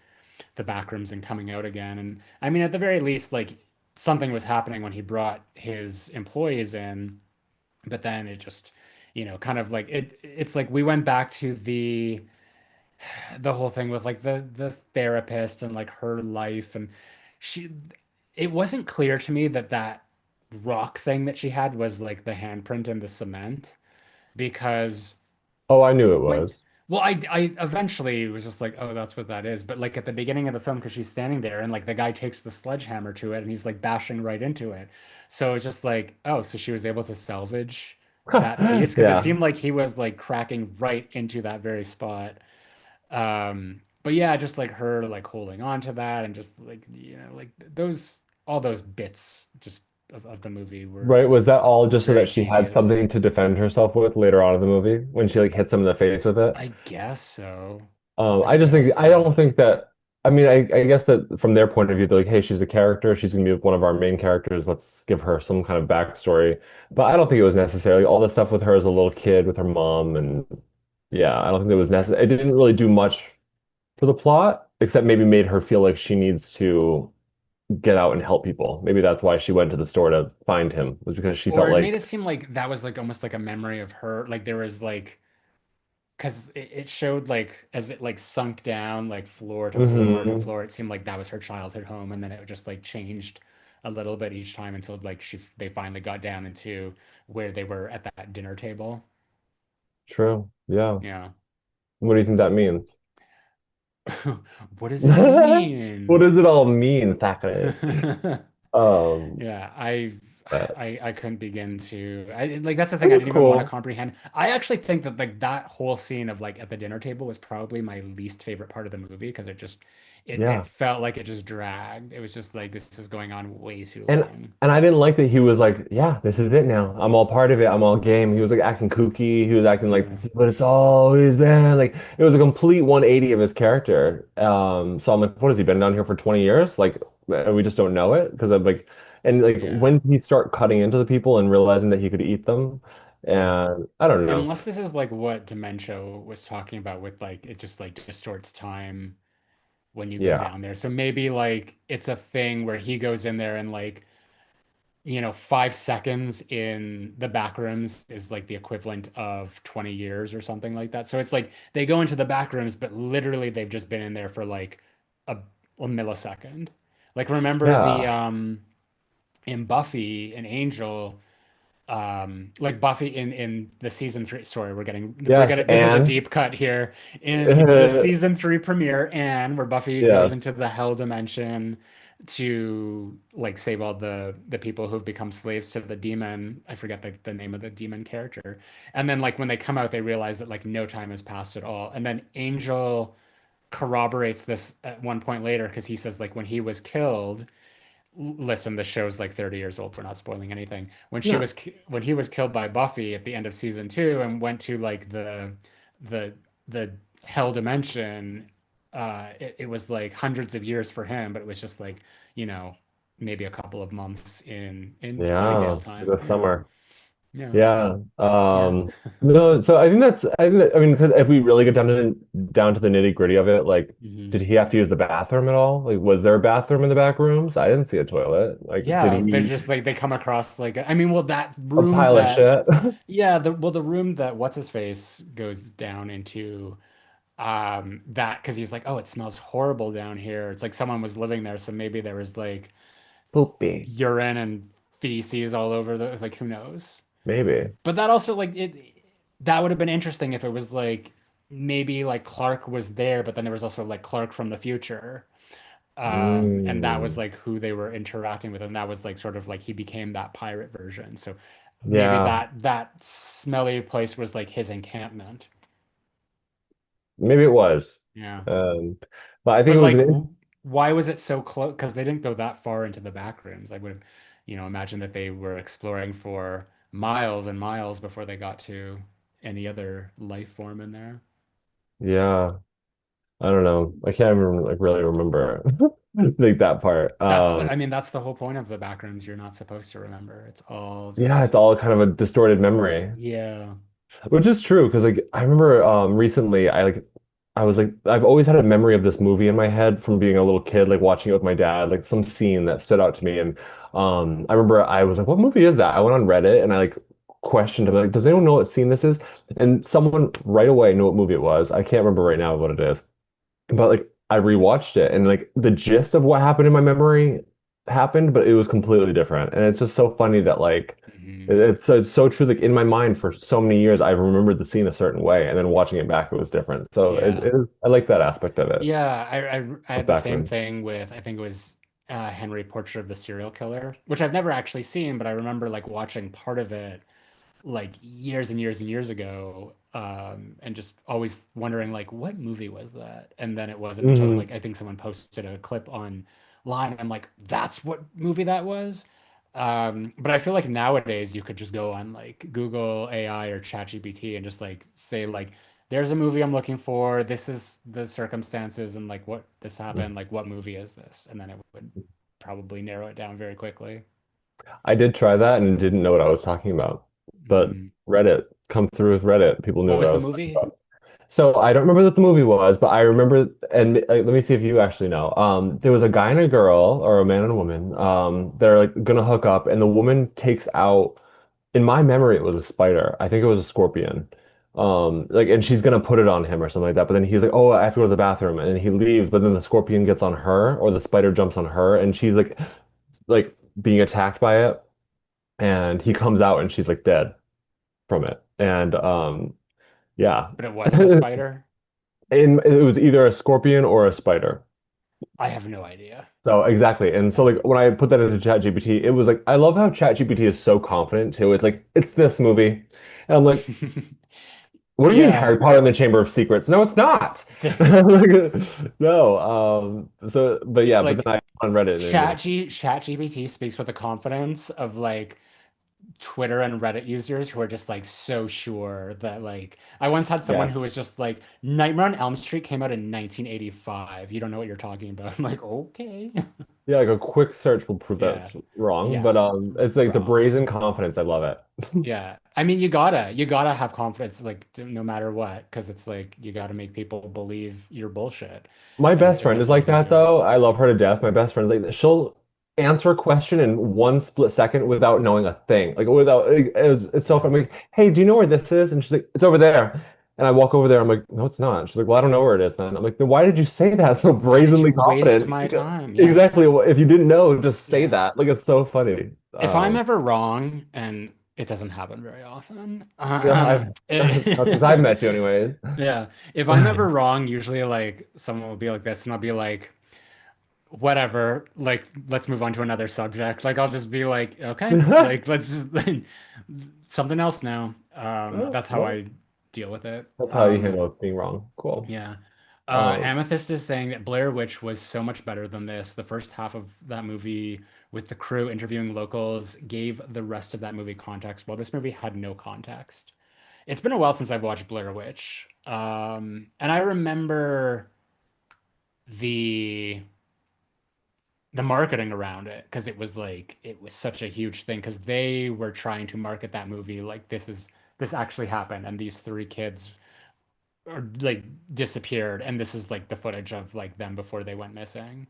S1: the backrooms and coming out again. And I mean, at the very least, like something was happening when he brought his employees in, but then it just kind of like it's like we went back to the whole thing with like the therapist and like her life, and she it wasn't clear to me that that rock thing that she had was like the handprint in the cement, because
S2: Oh, I knew it
S1: when
S2: was.
S1: well I eventually was just like, oh, that's what that is. But like at the beginning of the film, because she's standing there and like the guy takes the sledgehammer to it and he's like bashing right into it, so it's just like, oh, so she was able to salvage that piece, because it
S2: Yeah.
S1: seemed like he was like cracking right into that very spot. But yeah, just like her like holding on to that, and just like like those all those bits just of the movie
S2: Right. Was that all
S1: were
S2: just so
S1: very
S2: that she had
S1: genius.
S2: something to defend herself with later on in the movie when she like hits him in the face with it?
S1: I guess so. I
S2: I just
S1: guess
S2: think I
S1: so.
S2: don't think that I mean I guess that from their point of view, they're like, hey, she's a character, she's gonna be one of our main characters. Let's give her some kind of backstory. But I don't think it was necessarily all the stuff with her as a little kid with her mom and yeah, I don't think it was necessary. It didn't really do much for the plot, except maybe made her feel like she needs to get out and help people. Maybe that's why she went to the store to find him, was because she felt
S1: Or it made
S2: like,
S1: it seem like that was like almost like a memory of her. Like there was like, because it showed like as it like sunk down like floor to floor to
S2: hmm
S1: floor, it seemed like that was her childhood home, and then it just like changed a little bit each time until like they finally got down into where they were at that dinner table.
S2: true. Yeah.
S1: Yeah.
S2: What do you think that means?
S1: What does it
S2: What
S1: mean?
S2: does it all mean, Thackeray? Um,
S1: Yeah,
S2: but
S1: I couldn't begin to like that's the
S2: it
S1: thing, I
S2: was
S1: didn't even want to
S2: cool.
S1: comprehend. I actually think that like that whole scene of like at the dinner table was probably my least favorite part of the movie, because it
S2: Yeah.
S1: felt like it just dragged. It was just like this is going on way too
S2: And
S1: long.
S2: and I didn't like that he was like, yeah, this is it now. I'm all part of it. I'm all game. He was like acting kooky. He was acting like
S1: Yeah.
S2: this is what it's always been. Like it was a complete 180 of his character. So I'm like, what has he been down here for 20 years? Like we just don't know it because I'm like, and like
S1: Yeah.
S2: when did he start cutting into the people and realizing that he could eat them?
S1: Yeah.
S2: And I don't know.
S1: Unless this is like what dementia was talking about with like it just like distorts time when you go
S2: Yeah.
S1: down there. So maybe like it's a thing where he goes in there and like, 5 seconds in the back rooms is like the equivalent of 20 years or something like that. So it's like they go into the back rooms, but literally they've just been in there for like a, a millisecond. Like remember the
S2: Yeah.
S1: in Buffy and Angel, like Buffy in the season three. Sorry, we're
S2: Yes,
S1: getting this is a
S2: and
S1: deep cut here in the season three premiere, and where Buffy goes
S2: yes.
S1: into the hell dimension to like save all the people who've become slaves to the demon. I forget the name of the demon character. And then like when they come out, they realize that like no time has passed at all. And then Angel corroborates this at one point later because he says like when he was killed, listen, the show's like 30 years old. We're not spoiling anything.
S2: No.
S1: When he was killed by Buffy at the end of season two and went to like the the hell dimension, it was like hundreds of years for him, but it was just like, you know, maybe a couple of months in
S2: Yeah,
S1: Sunnydale time.
S2: the
S1: Yeah.
S2: summer.
S1: Yeah.
S2: Yeah.
S1: Yeah.
S2: No, so I think I mean, 'cause if we really get down to the nitty-gritty of it, like, did
S1: hmm
S2: he have to use the bathroom at all? Like, was there a bathroom in the back rooms? I didn't see a toilet. Like, did
S1: Yeah, they're
S2: he
S1: just like they come across like I mean, well, that
S2: a
S1: room
S2: pile of
S1: that
S2: shit?
S1: yeah, the room that what's his face goes down into that because he's like, oh, it smells horrible down here. It's like someone was living there, so maybe there was like
S2: Poopy.
S1: urine and feces all over the like who knows.
S2: Maybe.
S1: But that also like it that would have been interesting if it was like maybe like Clark was there, but then there was also like Clark from the future. And that was
S2: Mm,
S1: like who they were interacting with, and that was like sort of like he became that pirate version. So maybe
S2: yeah,
S1: that smelly place was like his encampment.
S2: maybe it was.
S1: Yeah.
S2: Um, but I think
S1: But
S2: it was
S1: like,
S2: an
S1: why was it so close? Because they didn't go that far into the back rooms. I would have, imagined that they were exploring for miles and miles before they got to any other life form in there.
S2: yeah. I don't know. I can't even like really remember like that part.
S1: I mean, that's the whole point of the back rooms. You're not supposed to remember. It's all
S2: Yeah,
S1: just,
S2: it's all kind of a distorted memory.
S1: yeah.
S2: Which is true because like I remember recently I was like I've always had a memory of this movie in my head from being a little kid like watching it with my dad like some scene that stood out to me and I remember I was like what movie is that? I went on Reddit and I like questioned him like does anyone know what scene this is? And someone right away knew what movie it was. I can't remember right now what it is. But like I rewatched it and like the gist of what happened in my memory happened, but it was completely different. And it's just so funny that like
S1: Mhm.
S2: it's so true. Like in my mind for so many years, I remembered the scene a certain way, and then watching it back, it was different. So
S1: Yeah.
S2: I like that aspect of it.
S1: Yeah. I
S2: Of
S1: had the same
S2: backwards.
S1: thing with, I think it was Henry Portrait of the Serial Killer, which I've never actually seen, but I remember like watching part of it like years and years and years ago, and just always wondering like what movie was that? And then it wasn't until
S2: Hmm.
S1: like I think someone posted a clip online. And I'm like, that's what movie that was. But I feel like nowadays you could just go on like Google AI or ChatGPT and just like say like, there's a movie I'm looking for. This is the circumstances and like what this happened. Like, what movie is this? And then it would probably narrow it down very quickly.
S2: I did try that and didn't know what I was talking about, but
S1: Mhm.
S2: Reddit, come through with Reddit. People knew
S1: What
S2: what
S1: was
S2: I
S1: the
S2: was talking
S1: movie?
S2: about. So I don't remember what the movie was, but I remember, and let me see if you actually know. There was a guy and a girl, or a man and a woman. They're like gonna hook up, and the woman takes out. In my memory, it was a spider. I think it was a scorpion. Like, and she's gonna put it on him or something like that. But then he's like, "Oh, I have to go to the bathroom," and then he leaves. But then the scorpion gets on her, or the spider jumps on her, and she's like being attacked by it. And he comes out, and she's like dead from it. And yeah.
S1: But it wasn't a spider.
S2: And it was either a scorpion or a spider.
S1: I have no idea.
S2: So exactly. And so
S1: Yeah.
S2: like when I put that into ChatGPT, it was like I love how ChatGPT is so confident too. It's like it's this movie. And I'm like, what do you mean
S1: Yeah.
S2: Harry Potter and the Chamber of Secrets? No, it's not.
S1: The-
S2: Like, no. So but
S1: It's
S2: yeah, but then
S1: like
S2: I on Reddit and
S1: ChatGPT speaks with the confidence of like Twitter and Reddit users who are just like so sure that like I once had someone
S2: Yeah.
S1: who was just like Nightmare on Elm Street came out in 1985. You don't know what you're talking about. I'm like, okay.
S2: Yeah, like a quick search will prove
S1: Yeah.
S2: that's wrong, but
S1: Yeah.
S2: it's like the
S1: Wrong.
S2: brazen confidence. I love it.
S1: Yeah. I mean, you gotta have confidence like no matter what, because it's like you gotta make people believe your bullshit.
S2: My
S1: And
S2: best
S1: if
S2: friend
S1: it's
S2: is
S1: any
S2: like
S1: good,
S2: that
S1: you're
S2: though. I love her to death. My best friend, like she'll answer a question in one split second without knowing a thing. Like without it's so funny. I'm like, hey, do you know where this is? And she's like, it's over there. And I walk over there. I'm like, no, it's not. She's like, well, I don't know where it is then. I'm like, then why did you say that so
S1: why did you
S2: brazenly
S1: waste
S2: confident?
S1: my time? Yeah.
S2: Exactly. Well, if you didn't know, just say
S1: Yeah.
S2: that. Like it's so funny.
S1: If I'm ever wrong, and it doesn't happen very often,
S2: Yeah, not since I've met you, anyways.
S1: yeah, if I'm ever wrong, usually like someone will be like this, and I'll be like, whatever, like let's move on to another subject. Like I'll just be like, okay, like let's just something else now.
S2: Oh,
S1: That's how
S2: well,
S1: I deal with it.
S2: that's how you handle it being wrong. Cool.
S1: Yeah.
S2: Um,
S1: Amethyst is saying that Blair Witch was so much better than this. The first half of that movie with the crew interviewing locals gave the rest of that movie context, while this movie had no context. It's been a while since I've watched Blair Witch. And I remember the the marketing around it because it was such a huge thing because they were trying to market that movie like this actually happened and these three kids are like disappeared and this is like the footage of like them before they went missing.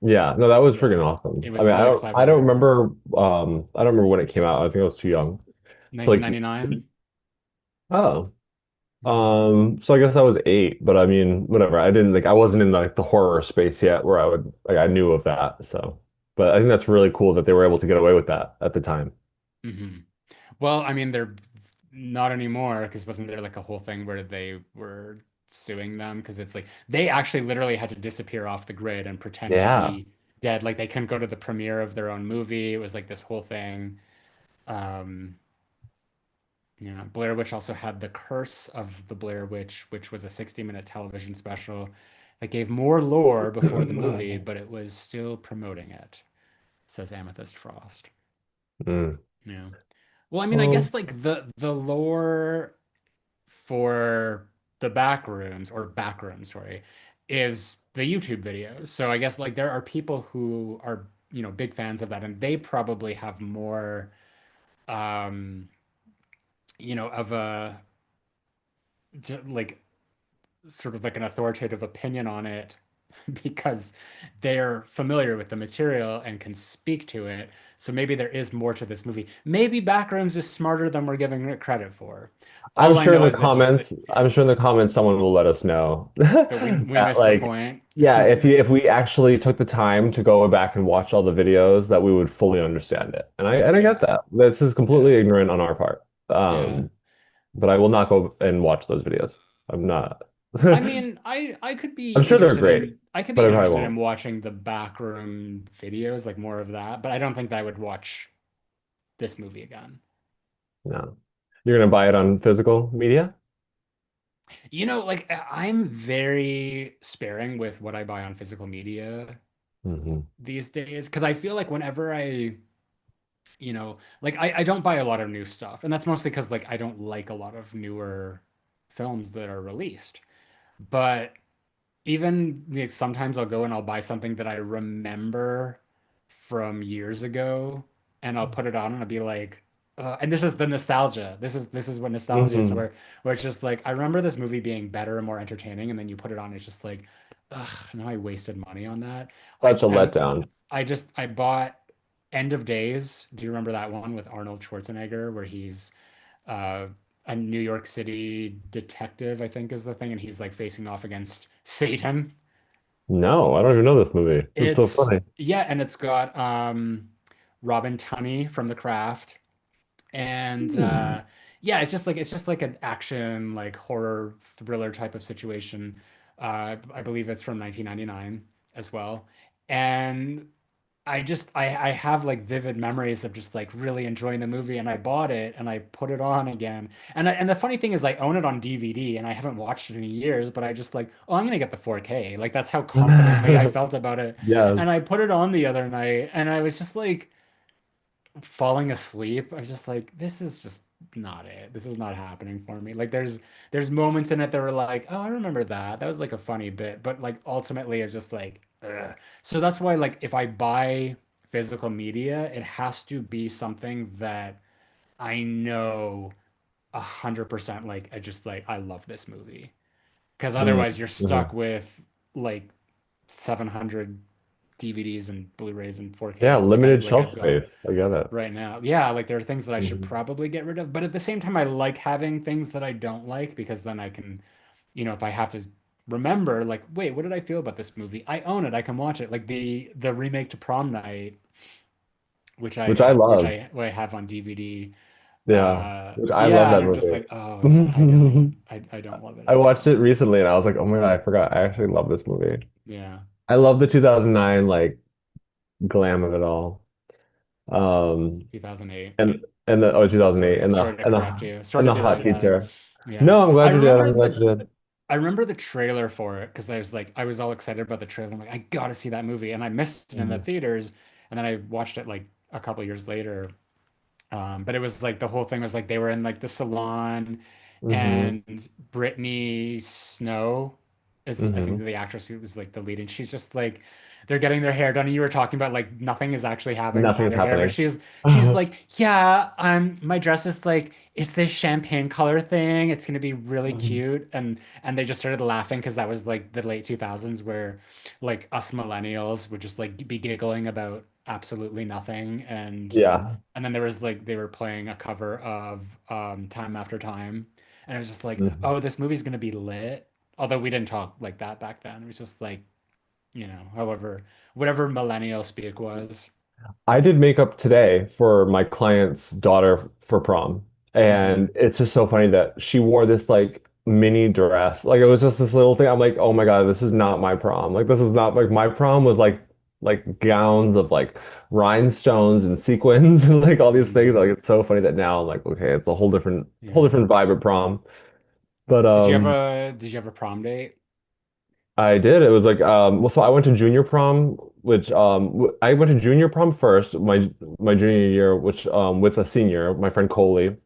S2: yeah, no, that was
S1: Yeah.
S2: freaking awesome.
S1: It
S2: I
S1: was
S2: mean,
S1: really
S2: I don't
S1: clever.
S2: remember I don't remember when it came out. I think I was too young. So like
S1: 1999.
S2: oh.
S1: Yeah.
S2: So I guess I was 8, but I mean, whatever. I didn't like I wasn't in like the horror space yet where I would like I knew of that. So, but I think that's really cool that they were able to get away with that at the time.
S1: Hmm. Well, I mean, they're not anymore because wasn't there like a whole thing where they were suing them because it's like they actually literally had to disappear off the grid and pretend to
S2: Yeah.
S1: be dead. Like they couldn't go to the premiere of their own movie. It was like this whole thing. Um, yeah, Blair Witch also had The Curse of the Blair Witch, which was a 60-minute television special that gave more lore before the movie, but it was still promoting it, says Amethyst Frost.
S2: Mm.
S1: Yeah. Well, I mean, I
S2: Oh,
S1: guess like the lore for the Backrooms, sorry, is the YouTube videos. So I guess like there are people who are, big fans of that, and they probably have more, um, of a like sort of like an authoritative opinion on it because they're familiar with the material and can speak to it. So maybe there is more to this movie. Maybe Backrooms is smarter than we're giving it credit for.
S2: I'm
S1: All I
S2: sure in
S1: know
S2: the
S1: is that just
S2: comments, I'm sure in the comments someone will let us know
S1: that we
S2: that
S1: missed the
S2: like
S1: point.
S2: yeah, if we actually took the time to go back and watch all the videos, that we would fully understand it. And I get
S1: Yeah.
S2: that. This is
S1: Yeah.
S2: completely ignorant on our part.
S1: Yeah.
S2: But I will not go and watch those videos. I'm not.
S1: I mean, I could be
S2: I'm sure they're
S1: interested
S2: great,
S1: in I could
S2: but
S1: be
S2: I probably
S1: interested
S2: won't.
S1: in watching the backroom videos, like more of that, but I don't think that I would watch this movie again.
S2: No. You're gonna buy it on physical media?
S1: Like I'm very sparing with what I buy on physical media
S2: Hmm.
S1: these days because I feel like whenever like I don't buy a lot of new stuff, and that's mostly because like I don't like a lot of newer films that are released. But even like, sometimes I'll go and I'll buy something that I remember from years ago, and I'll put it on and I'll be like, and this is the nostalgia. This is what nostalgia is,
S2: Hmm.
S1: where it's just like I remember this movie being better and more entertaining, and then you put it on, it's just like, ugh, no, I wasted money on that. I
S2: Such a
S1: and
S2: letdown.
S1: I bought End of Days. Do you remember that one with Arnold Schwarzenegger where he's uh, a New York City detective, I think is the thing, and he's like facing off against Satan.
S2: No, I don't even know this movie. It's so
S1: It's
S2: funny.
S1: yeah, and it's got Robin Tunney from The Craft, and
S2: Hmm.
S1: yeah, it's just like an action like horror thriller type of situation. I believe it's from 1999 as well, and I have like vivid memories of just like really enjoying the movie and I bought it and I put it on again. And the funny thing is I own it on DVD and I haven't watched it in years, but I just like, oh, I'm gonna get the 4K. Like that's how confidently I felt about it.
S2: Yes.
S1: And I put it on the other night and I was just like, falling asleep. I was just like, this is just not it. This is not happening for me. Like there's moments in it that were like, oh, I remember that. That was like a funny bit, but like ultimately it's just like, ugh. So that's why like if I buy physical media, it has to be something that I know 100% like I just like I love this movie. Because
S2: Mm,
S1: otherwise you're stuck
S2: mhm.
S1: with like 700 DVDs and Blu-rays and
S2: Yeah,
S1: 4Ks
S2: limited
S1: like
S2: shelf
S1: I've got
S2: space. I get it.
S1: right now. Yeah, like there are things that I should
S2: Mhm.
S1: probably get rid of, but at the same time, I like having things that I don't like because then I can, if I have to remember, like, wait, what did I feel about this movie? I own it. I can watch it. Like the remake to Prom Night,
S2: Which I love.
S1: which I have on DVD.
S2: Yeah, which I love
S1: Yeah,
S2: that
S1: and I'm just
S2: movie.
S1: like, oh, I don't love it
S2: I
S1: at
S2: watched it
S1: all.
S2: recently and I was like, oh my God, I forgot. I actually love this movie.
S1: Yeah,
S2: I love the 2009 like glam of it all. Um
S1: 2008.
S2: and the 2008
S1: Sorry to correct you. Sorry
S2: and
S1: to
S2: the
S1: be like
S2: hot
S1: that.
S2: teacher.
S1: Yeah.
S2: No, I'm
S1: I
S2: glad you did.
S1: remember
S2: I'm glad
S1: the
S2: you did.
S1: I remember the trailer for it because I was all excited about the trailer. I'm like, I gotta see that movie. And I missed it in the
S2: Mhm.
S1: theaters. And then I watched it like a couple years later. But it was like the whole thing was like they were in like the salon
S2: Hmm.
S1: and Brittany Snow is I think
S2: Hmm.
S1: the actress who was like the lead and she's just like they're getting their hair done and you were talking about like nothing is actually happening
S2: Nothing
S1: to
S2: is
S1: their hair but
S2: happening.
S1: she's like yeah my dress is like it's this champagne color thing it's gonna be really
S2: Mhm.
S1: cute and they just started laughing because that was like the late 2000s where like us millennials would just like be giggling about absolutely nothing
S2: Yeah.
S1: and then there was like they were playing a cover of Time After Time. And it was just like,
S2: Mhm.
S1: oh, this movie's gonna be lit. Although we didn't talk like that back then. It was just like, however, whatever millennial speak was.
S2: I did makeup today for my client's daughter for prom.
S1: Hmm.
S2: And it's just so funny that she wore this like mini dress. Like it was just this little thing. I'm like, oh my God, this is not my prom. Like this is not like my prom was like gowns of like rhinestones and sequins and like all these things. Like
S1: Hmm.
S2: it's so funny that now I'm like, okay, it's a whole
S1: Yeah.
S2: different vibe at prom. But
S1: Did you have a prom date?
S2: I did. It was like well, so I went to junior prom, which I went to junior prom first, my junior year, which with a senior, my friend Coley.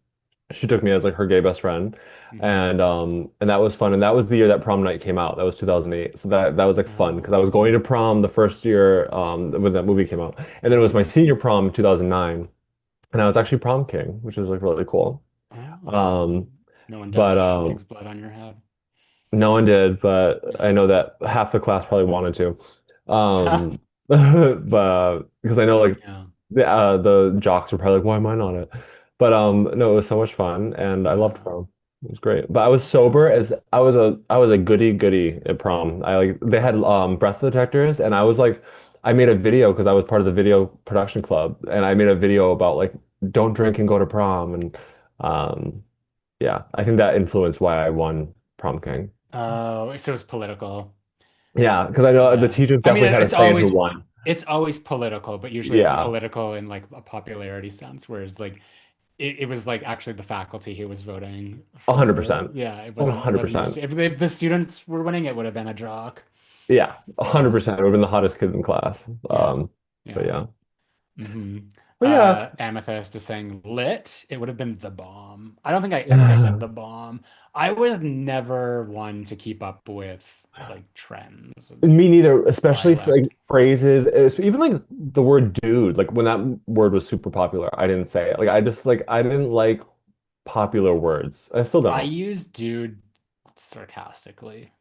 S2: She took me as like her gay best friend.
S1: Hmm.
S2: And that was fun. And that was the year that prom night came out. That was 2008. So that was like fun because I was
S1: Oh.
S2: going to prom the first year when that movie came out. And then it was my
S1: Yeah.
S2: senior prom 2009, and I was actually prom king, which was like really cool.
S1: Oh.
S2: Um
S1: No one
S2: but
S1: dumped pig's blood on your head.
S2: No one did, but I know
S1: Yeah.
S2: that half the class probably wanted to. But because I know like
S1: Yeah.
S2: the jocks were probably like, why am I not it? But no, it was so much fun and I loved
S1: Yeah.
S2: prom. It was great. But I was
S1: Yeah.
S2: sober as I was a goody goody at prom. I like they had breath detectors and I was like I made a video because I was part of the video production club and I made a video about like don't drink and go to prom and um yeah, I think that influenced why I won prom king.
S1: Oh, so it's political.
S2: Yeah, because I know the
S1: Yeah.
S2: teachers
S1: I mean,
S2: definitely had a say in who won.
S1: it's always political, but usually it's
S2: Yeah,
S1: political in like a popularity sense, whereas like it was like actually the faculty who was voting for
S2: 100%.
S1: yeah, it wasn't
S2: 100%.
S1: if the students were winning, it would have been a jock.
S2: Yeah,
S1: Yeah.
S2: 100%. It would have been the hottest kid in class.
S1: Yeah.
S2: But
S1: Yeah.
S2: yeah.
S1: Hmm.
S2: But yeah.
S1: Amethyst is saying lit. It would have been the bomb. I don't think I ever said the bomb. I was never one to keep up with like trends and
S2: Me neither, especially for
S1: dialect.
S2: like phrases, even like the word dude, like when that word was super popular, I didn't say it. Like I just like I didn't like popular words. I still
S1: I
S2: don't.
S1: use dude sarcastically.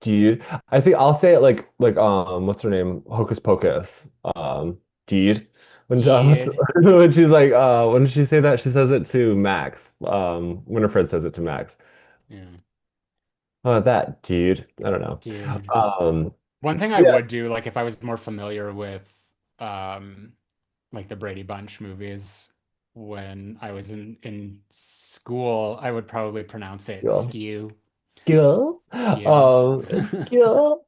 S2: Dude. I think I'll say it like what's her name? Hocus Pocus. Dude.
S1: Dude.
S2: When she's like when does she say that? She says it to Max. Winifred says it to Max.
S1: Yeah.
S2: Oh, that dude. I don't know.
S1: Dude.
S2: Um
S1: One thing I
S2: yeah,
S1: would do, like if I was more familiar with um like the Brady Bunch movies when I was in school, I would probably pronounce it
S2: girl.
S1: skew.
S2: Girl.
S1: Skew.
S2: Girl.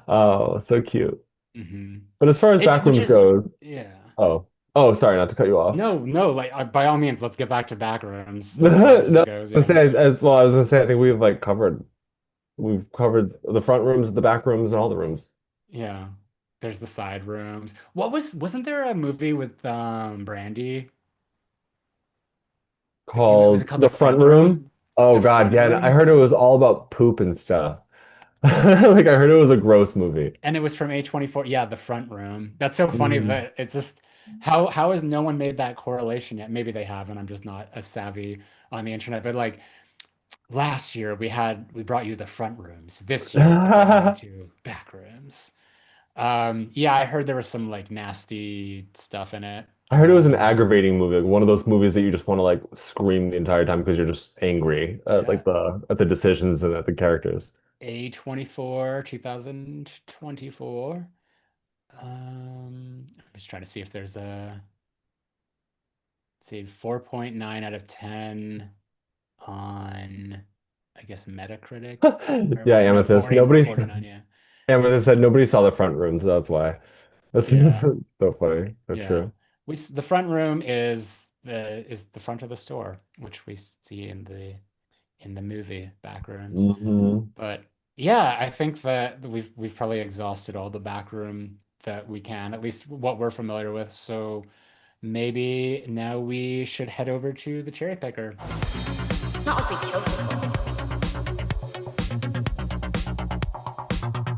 S2: Oh, so cute.
S1: Hmm.
S2: But as far as
S1: It's which
S2: Backrooms
S1: is
S2: goes,
S1: yeah.
S2: oh. Oh, sorry, not to cut you off.
S1: No, no, like by all means, let's get back to Backrooms as far as
S2: No,
S1: it goes,
S2: I'm
S1: yeah.
S2: saying as well, I was gonna say I think we've covered the front rooms, the back rooms, and all the rooms.
S1: Yeah. There's the side rooms. Wasn't there a movie with Brandy? It came out, was it
S2: Called
S1: called
S2: The
S1: The
S2: Front
S1: Front
S2: Room.
S1: Room?
S2: Oh
S1: The
S2: God,
S1: Front
S2: yeah. I
S1: Room?
S2: heard it was all about poop and stuff. Like I heard it was a gross movie.
S1: And it was from A24. Yeah, The Front Room. That's so funny
S2: Mhm.
S1: that it's just how has no one made that correlation yet? Maybe they haven't. I'm just not as savvy on the internet. But like last year we brought you The Front Rooms. This year we're bringing you
S2: I
S1: to Backrooms. Yeah, I heard there was some like nasty stuff in it.
S2: heard it was an aggravating movie, like one of those movies that you just want to like scream the entire time because you're just angry at
S1: Yeah.
S2: like the decisions and at the characters.
S1: A24, 2024. I'm just trying to see if there's a, let's see, 4.9 out of 10 on, I guess, Metacritic. Or
S2: Yeah,
S1: wait, no,
S2: Amethyst.
S1: 40 or
S2: Nobody
S1: 49, yeah.
S2: Amethyst said nobody saw The Front Room, so that's why. That's
S1: Yeah,
S2: so funny. That's
S1: yeah.
S2: true.
S1: The front room is the front of the store, which we see in the movie Backrooms.
S2: Hmm.
S1: But yeah, I think that we've probably exhausted all the backroom that we can, at least what we're familiar with. So maybe now we should head over to the cherry picker.
S3: It's not like we kill people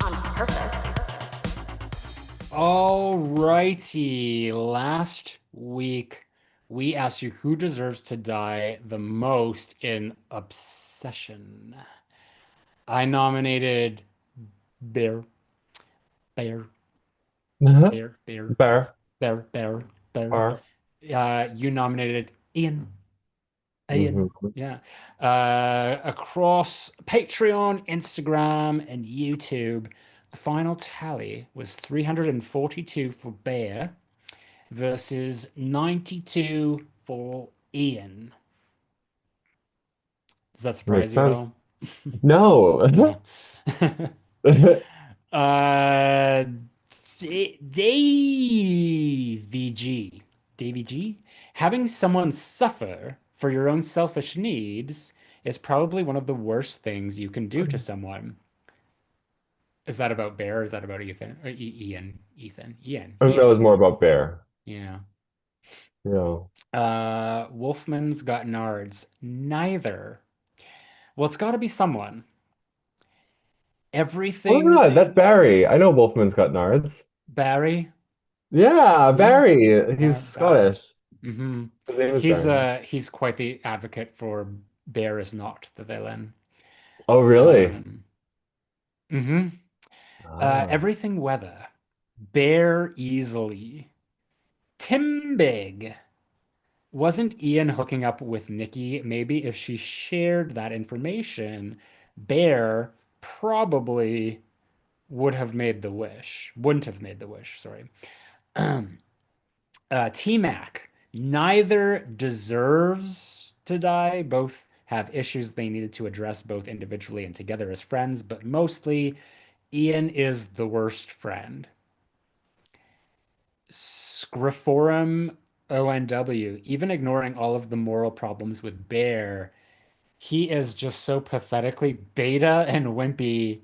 S3: on purpose.
S1: All righty. Last week we asked you who deserves to die the most in Obsession. I nominated Bear, Bear, Bear, Bear,
S2: Fair.
S1: Bear, Bear, Bear.
S2: Fair.
S1: You nominated Ian. Ian.
S2: Hmm.
S1: Yeah. Across Patreon, Instagram, and YouTube, the final tally was 342 for Bear versus 92 for Ian. Does that
S2: Makes
S1: surprise you at
S2: sense.
S1: all?
S2: No.
S1: No. Uh, Davey G. Davey G. Having someone suffer for your own selfish needs is probably one of the worst things you can do to someone. Is that about Bear or is that about Ethan? Or Ian? Ethan. Ian.
S2: I think that was
S1: Ian.
S2: more about Bear.
S1: Yeah.
S2: Yeah.
S1: Wolfman's got nards. Neither. Well, it's got to be someone.
S2: Oh my
S1: Everything
S2: God, that's Barry. I know Wolfman's got nards.
S1: Barry.
S2: Yeah,
S1: Yeah.
S2: Barry. He's
S1: Yeah, Barry.
S2: Scottish.
S1: Hmm.
S2: His name is Barry.
S1: He's quite the advocate for Bear is not the villain.
S2: Oh, really?
S1: Um, hmm
S2: Ah.
S1: Everything weather. Bear easily. Tim Big. Wasn't Ian hooking up with Nikki? Maybe if she shared that information, Bear probably would have made the wish. Wouldn't have made the wish, sorry. T-Mac. Neither deserves to die. Both have issues they needed to address both individually and together as friends, but mostly Ian is the worst friend. Scriforum ONW, even ignoring all of the moral problems with Bear, he is just so pathetically beta and wimpy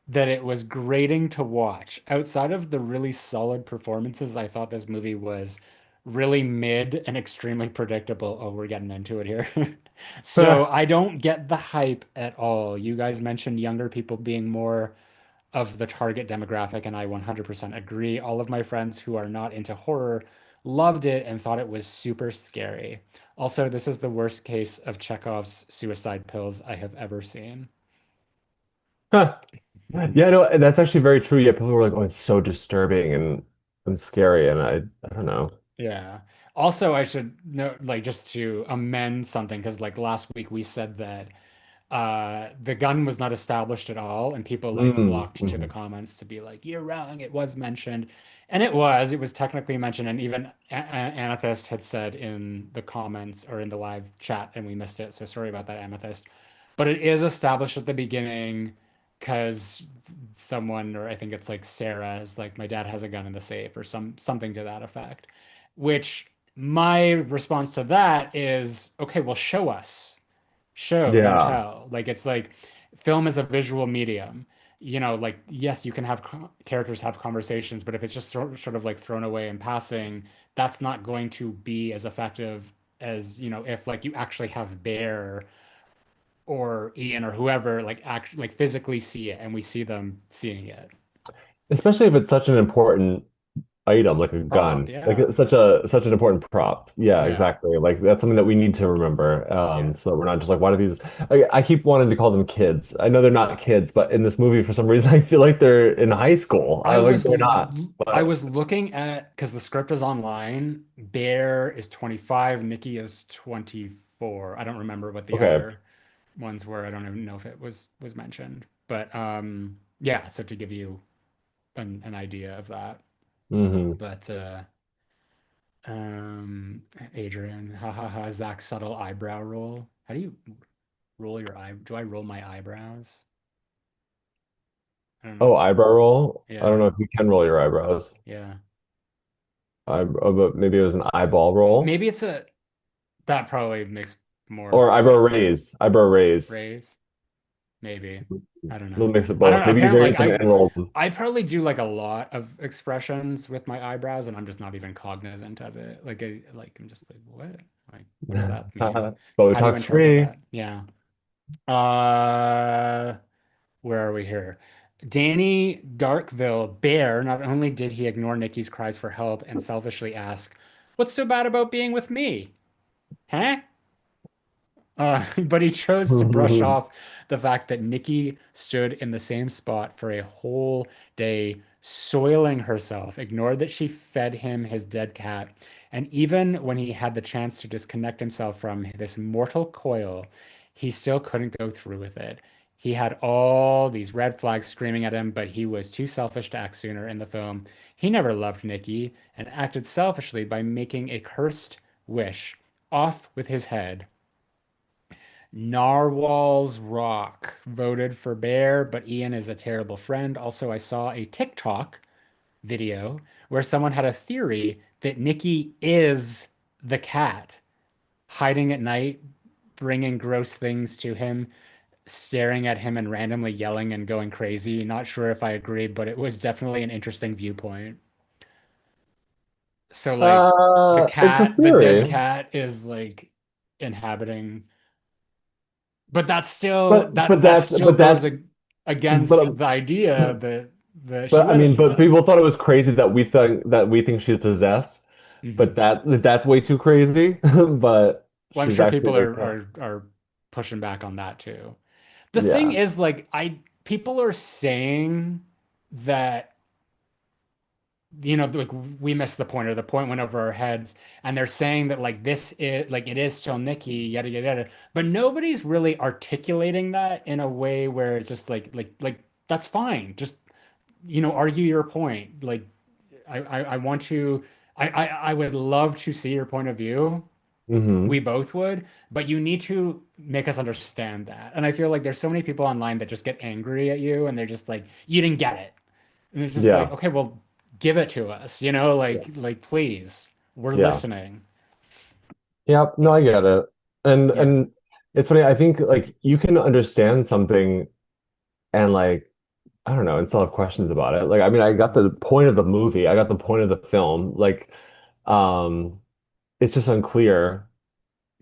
S1: that it was grating to watch. Outside of the really solid performances, I thought this movie was really mid and extremely predictable. Oh, we're getting into it here. So I don't get the hype at all. You guys mentioned younger people being more of the target demographic, and I 100% agree. All of my friends who are not into horror loved it and thought it was super scary. Also, this is the worst case of Chekhov's suicide pills I have ever seen.
S2: Huh. Yeah, no, that's actually very true. Yeah, people were like, "Oh, it's so disturbing and scary," and I don't know.
S1: Yeah. Also, I should note, like, just to amend something, because like last week we said that the gun was not established at all, and people like
S2: Mm,
S1: flocked to the
S2: mhm.
S1: comments to be like, "You're wrong. It was mentioned," and it was. It was technically mentioned, and even Amethyst had said in the comments or in the live chat, and we missed it. So sorry about that, Amethyst. But it is established at the beginning because someone, or I think it's like Sarah, is like, "My dad has a gun in the safe," or something to that effect. Which my response to that is, okay, well, show us. Show, don't
S2: Yeah.
S1: tell. Like it's like film is a visual medium. like yes, you can have characters have conversations, but if it's just sort of like thrown away in passing, that's not going to be as effective as, if like you actually have Bear or Ian or whoever like like physically see it and we see them seeing it.
S2: Especially if it's such an important item like a
S1: Prop,
S2: gun. Like
S1: yeah.
S2: it's such an important prop. Yeah,
S1: Yeah.
S2: exactly. Like that's something that we need to remember.
S1: Yeah.
S2: So that we're not just like, why do these I keep wanting to call them kids. I know they're not kids, but in this movie for some reason I feel like they're in high school. I like they're not.
S1: I
S2: But
S1: was looking at because the script is online. Bear is 25, Nikki is 24. I don't remember what the
S2: okay.
S1: other ones were. I don't even know if it was mentioned. But yeah, so to give you an idea of that.
S2: Hmm.
S1: But Adrian, ha ha ha, Zach's subtle eyebrow roll. How do you roll your eye? Do I roll my eyebrows? I don't
S2: Oh,
S1: know.
S2: eyebrow roll. I don't
S1: Yeah,
S2: know if you can roll your eyebrows.
S1: yeah.
S2: But maybe it was an eyeball roll
S1: Maybe it's a that probably makes more
S2: or eyebrow
S1: sense.
S2: raise. Eyebrow raise.
S1: Raise, maybe. I don't
S2: We'll
S1: know.
S2: mix it
S1: I don't
S2: both.
S1: know.
S2: Maybe you
S1: Apparently,
S2: raise them and roll them.
S1: I probably do like a lot of expressions with my eyebrows, and I'm just not even cognizant of it. I'm just like, what? What does that mean? How do you
S2: Botox
S1: interpret
S2: free.
S1: that? Yeah. Uh, where are we here? Danny Darkville Bear, not only did he ignore Nikki's cries for help and selfishly ask, "What's so bad about being with me? Huh?" But he chose to brush off the fact that Nikki stood in the same spot for a whole day, soiling herself, ignored that she fed him his dead cat, and even when he had the chance to disconnect himself from this mortal coil, he still couldn't go through with it. He had all these red flags screaming at him, but he was too selfish to act sooner in the film. He never loved Nikki and acted selfishly by making a cursed wish off with his head. Narwhal's Rock voted for Bear, but Ian is a terrible friend. Also, I saw a TikTok video where someone had a theory that Nikki is the cat, hiding at night, bringing gross things to him, staring at him and randomly yelling and going crazy. Not sure if I agree, but it was definitely an interesting viewpoint. So, like,
S2: It's a
S1: the dead
S2: theory.
S1: cat is like inhabiting. But that's still
S2: But
S1: that
S2: but
S1: that
S2: that's
S1: still
S2: but
S1: goes
S2: that's
S1: against
S2: but
S1: the idea that she
S2: but I
S1: wasn't
S2: mean, but people
S1: possessed.
S2: thought it was crazy that we think she's possessed, but
S1: Hmm.
S2: that's way too crazy. But
S1: Well, I'm
S2: she's
S1: sure
S2: actually
S1: people
S2: the cat.
S1: are pushing back on that too. The thing
S2: Yeah.
S1: is, like, I people are saying that like we missed the point or the point went over our heads, and they're saying that like this is like it is still Nikki, yada yada yada. But nobody's really articulating that in a way where it's just like that's fine. Just argue your point. Like I want to I would love to see your point of view.
S2: Hmm.
S1: We both would, but you need to make us understand that. And I feel like there's so many people online that just get angry at you and they're just like, you didn't get it. And it's just like,
S2: Yeah.
S1: okay, well, give it to us,
S2: Yeah.
S1: like please. We're
S2: Yeah.
S1: listening.
S2: Yeah. No, I get it.
S1: Yeah.
S2: And it's funny. I think like you can understand something and like I don't know, and still have questions about it. Like I mean, I got the point of the movie. I got the point of the film. Like um, it's just unclear.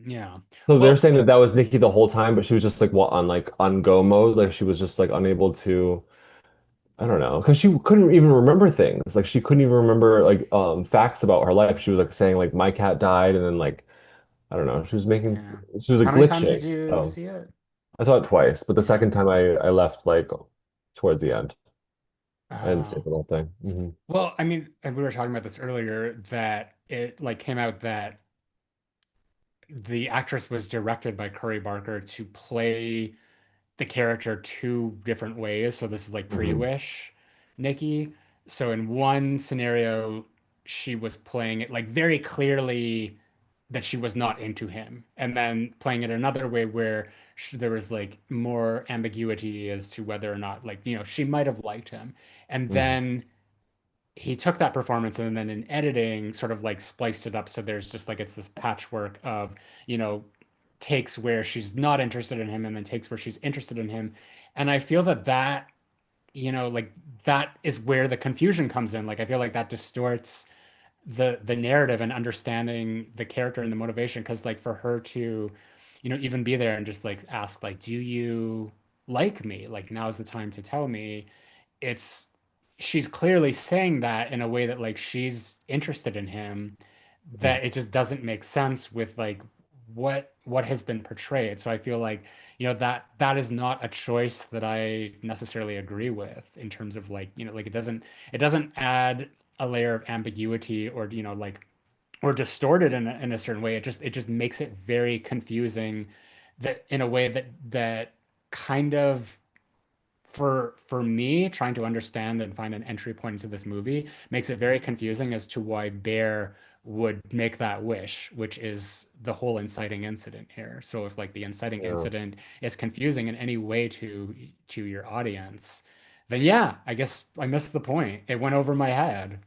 S1: Yeah.
S2: So they're
S1: Well,
S2: saying that that was Nikki the whole time, but she was just like what on go mode, like she was just like unable to, I don't know, because she couldn't even remember things. Like she couldn't even remember like facts about her life. She was like saying like my cat died, and then like I don't know,
S1: yeah.
S2: she was like
S1: How many times
S2: glitching.
S1: did you
S2: So
S1: see it?
S2: I saw it twice, but the
S1: Yeah.
S2: second time I left like towards the end. I didn't see
S1: Oh.
S2: the whole thing. Hmm.
S1: Well, I mean, and we were talking about this earlier that it like came out that the actress was directed by Curry Barker to play the character two different ways. So this is like
S2: Hmm.
S1: pre-wish Nikki. So in one scenario, she was playing it like very clearly that she was not into him, and then playing it another way where there was like more ambiguity as to whether or not like she might have liked him, and
S2: Hmm.
S1: then he took that performance and then in editing sort of like spliced it up so there's just like it's this patchwork of you know takes where she's not interested in him and then takes where she's interested in him. And I feel that like that is where the confusion comes in. Like I feel like that distorts the narrative and understanding the character and the motivation. Because like for her to, even be there and just like ask like, do you like me? Like now's the time to tell me. It's she's clearly saying that in a way that like she's interested in him, that it just doesn't make sense with like what has been portrayed. So I feel like, that is not a choice that I necessarily agree with in terms of like, like it doesn't add a layer of ambiguity or, like or distorted in a certain way. It just makes it very confusing that in a way that kind of for me trying to understand and find an entry point into this movie makes it very confusing as to why Bear would make that wish, which is the whole inciting incident here. So if like the inciting
S2: Yeah.
S1: incident is confusing in any way to your audience, then yeah, I guess I missed the point. It went over my head.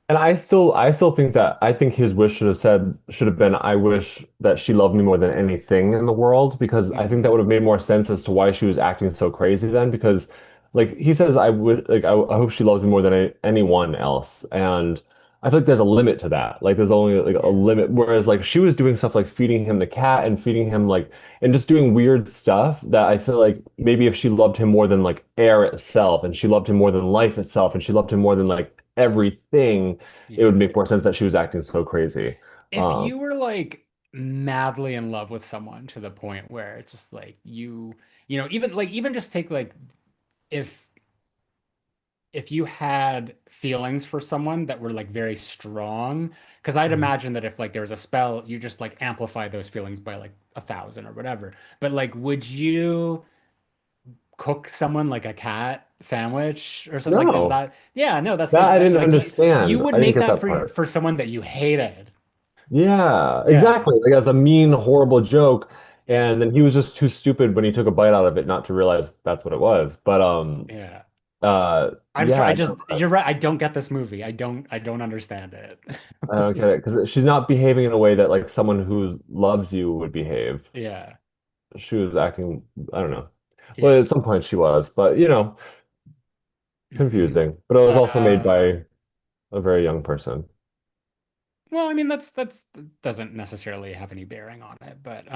S2: And I still think that I think his wish should have been I wish that she loved me more than anything in the world because I think that would
S1: Hmm.
S2: have made more sense as to why she was acting so crazy then because like he says I would like I hope she loves me more than anyone else and I feel like there's a limit to that. Like there's only like a
S1: Yeah.
S2: limit whereas like she was doing stuff like feeding him the cat and feeding him like and just doing weird stuff that I feel like maybe if she loved him more than like air itself and she loved him more than life itself and she loved him more than like everything it would
S1: Yeah.
S2: make more sense that she was acting so crazy.
S1: If
S2: Um,
S1: you were like madly in love with someone to the point where it's just like even just take like if if you had feelings for someone that were like very strong, because I'd imagine that if like there was a spell, you just like amplify those feelings by like 1,000 or whatever. But like, would you cook someone like a cat sandwich or something? Like, is
S2: no,
S1: that, yeah, no, that's
S2: that
S1: like
S2: I
S1: that,
S2: didn't
S1: like you
S2: understand.
S1: would
S2: I didn't
S1: make
S2: get
S1: that
S2: that
S1: for
S2: part.
S1: for someone that you hated.
S2: Yeah,
S1: Yeah.
S2: exactly. Like as a mean, horrible joke.
S1: Yeah.
S2: And then he was just too stupid when he took a bite out of it not to realize that's what it was. But
S1: Yeah. I'm sorry.
S2: yeah, no,
S1: You're right. I don't get this movie. I don't understand it.
S2: I don't get it because she's not behaving in a way that like someone who loves you would behave.
S1: Yeah.
S2: She was acting, I don't know. Well,
S1: Yeah.
S2: at some point she was, but
S1: Hmm.
S2: confusing. But it was also made
S1: Uh,
S2: by a very young person.
S1: well, I mean, that doesn't necessarily have any bearing on it, but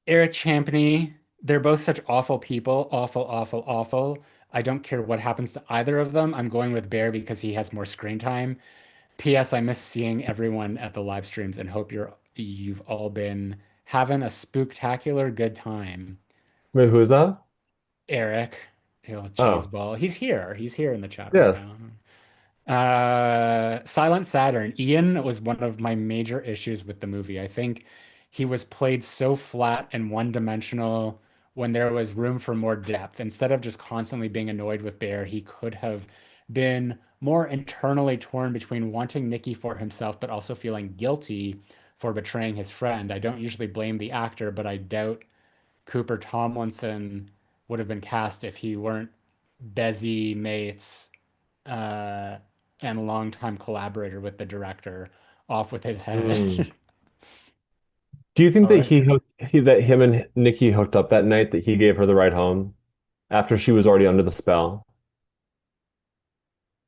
S1: Eric Champney, they're both such awful people, awful, awful, awful. I don't care what happens to either of them. I'm going with Bear because he has more screen time. P.S. I miss seeing everyone at the live streams and hope you've all been having a spooktacular good time.
S2: Wait, who is that?
S1: Eric, cheese
S2: Oh,
S1: ball. He's here. He's here in the chat right
S2: yes.
S1: now. Silent Saturn. Ian was one of my major issues with the movie. I think he was played so flat and one-dimensional when there was room for more depth. Instead of just constantly being annoyed with Bear, he could have been more internally torn between wanting Nikki for himself, but also feeling guilty for betraying his friend. I don't usually blame the actor, but I doubt Cooper Tomlinson would have been cast if he weren't Bezzy mates uh, and longtime collaborator with the director off with his
S2: Hmm.
S1: head.
S2: Do you think
S1: All
S2: that
S1: right.
S2: that him and Nikki hooked up that night that he gave her the ride home after she was already under the spell?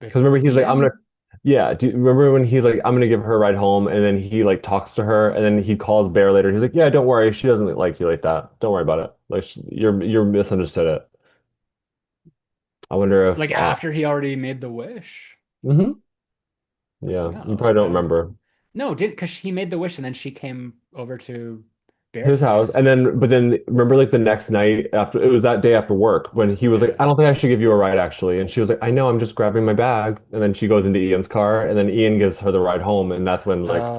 S1: With
S2: Because remember he's like, I'm gonna,
S1: Ian?
S2: yeah. Do you remember when he's like, I'm gonna give her a ride home, and then he like talks to her, and then he calls Bear later. He's like, yeah, don't worry, she doesn't like you like that. Don't worry about it. Like you're misunderstood it. I wonder if,
S1: Like after he already made the wish?
S2: mhm. Yeah, you
S1: No,
S2: probably don't
S1: I don't.
S2: remember.
S1: No, did because he made the wish and then she came over to Bear's
S2: His house.
S1: place.
S2: And then, but then remember like the next night after it was that day after work when he was like,
S1: Yeah.
S2: I don't think I should give you a ride actually. And she was like, I know, I'm just grabbing my bag. And then she goes into Ian's car and then Ian gives her the ride home. And that's when like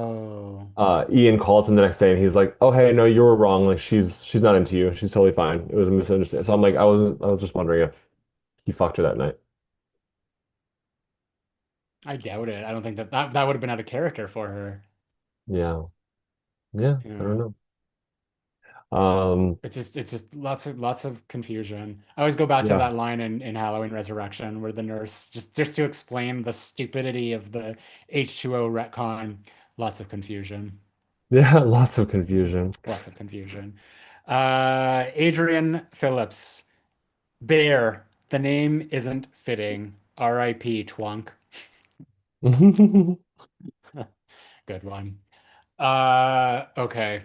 S1: Oh,
S2: Ian calls him the next day and he's like, oh hey, no, you were wrong. Like she's not into you. She's totally fine. It was a misunderstanding. So I'm like, I was just wondering if he fucked her that night.
S1: I doubt it. I don't think that would have been out of character for her.
S2: Yeah. Yeah. I don't
S1: Yeah.
S2: know. Um,
S1: It's just lots of confusion. I always go back to
S2: yeah.
S1: that line in Halloween Resurrection where the nurse just to explain the stupidity of the H2O retcon, lots of confusion.
S2: Yeah, lots of confusion.
S1: Lots of confusion. Adrian Phillips, Bear. The name isn't fitting. R.I.P. Twunk. Good one. Okay.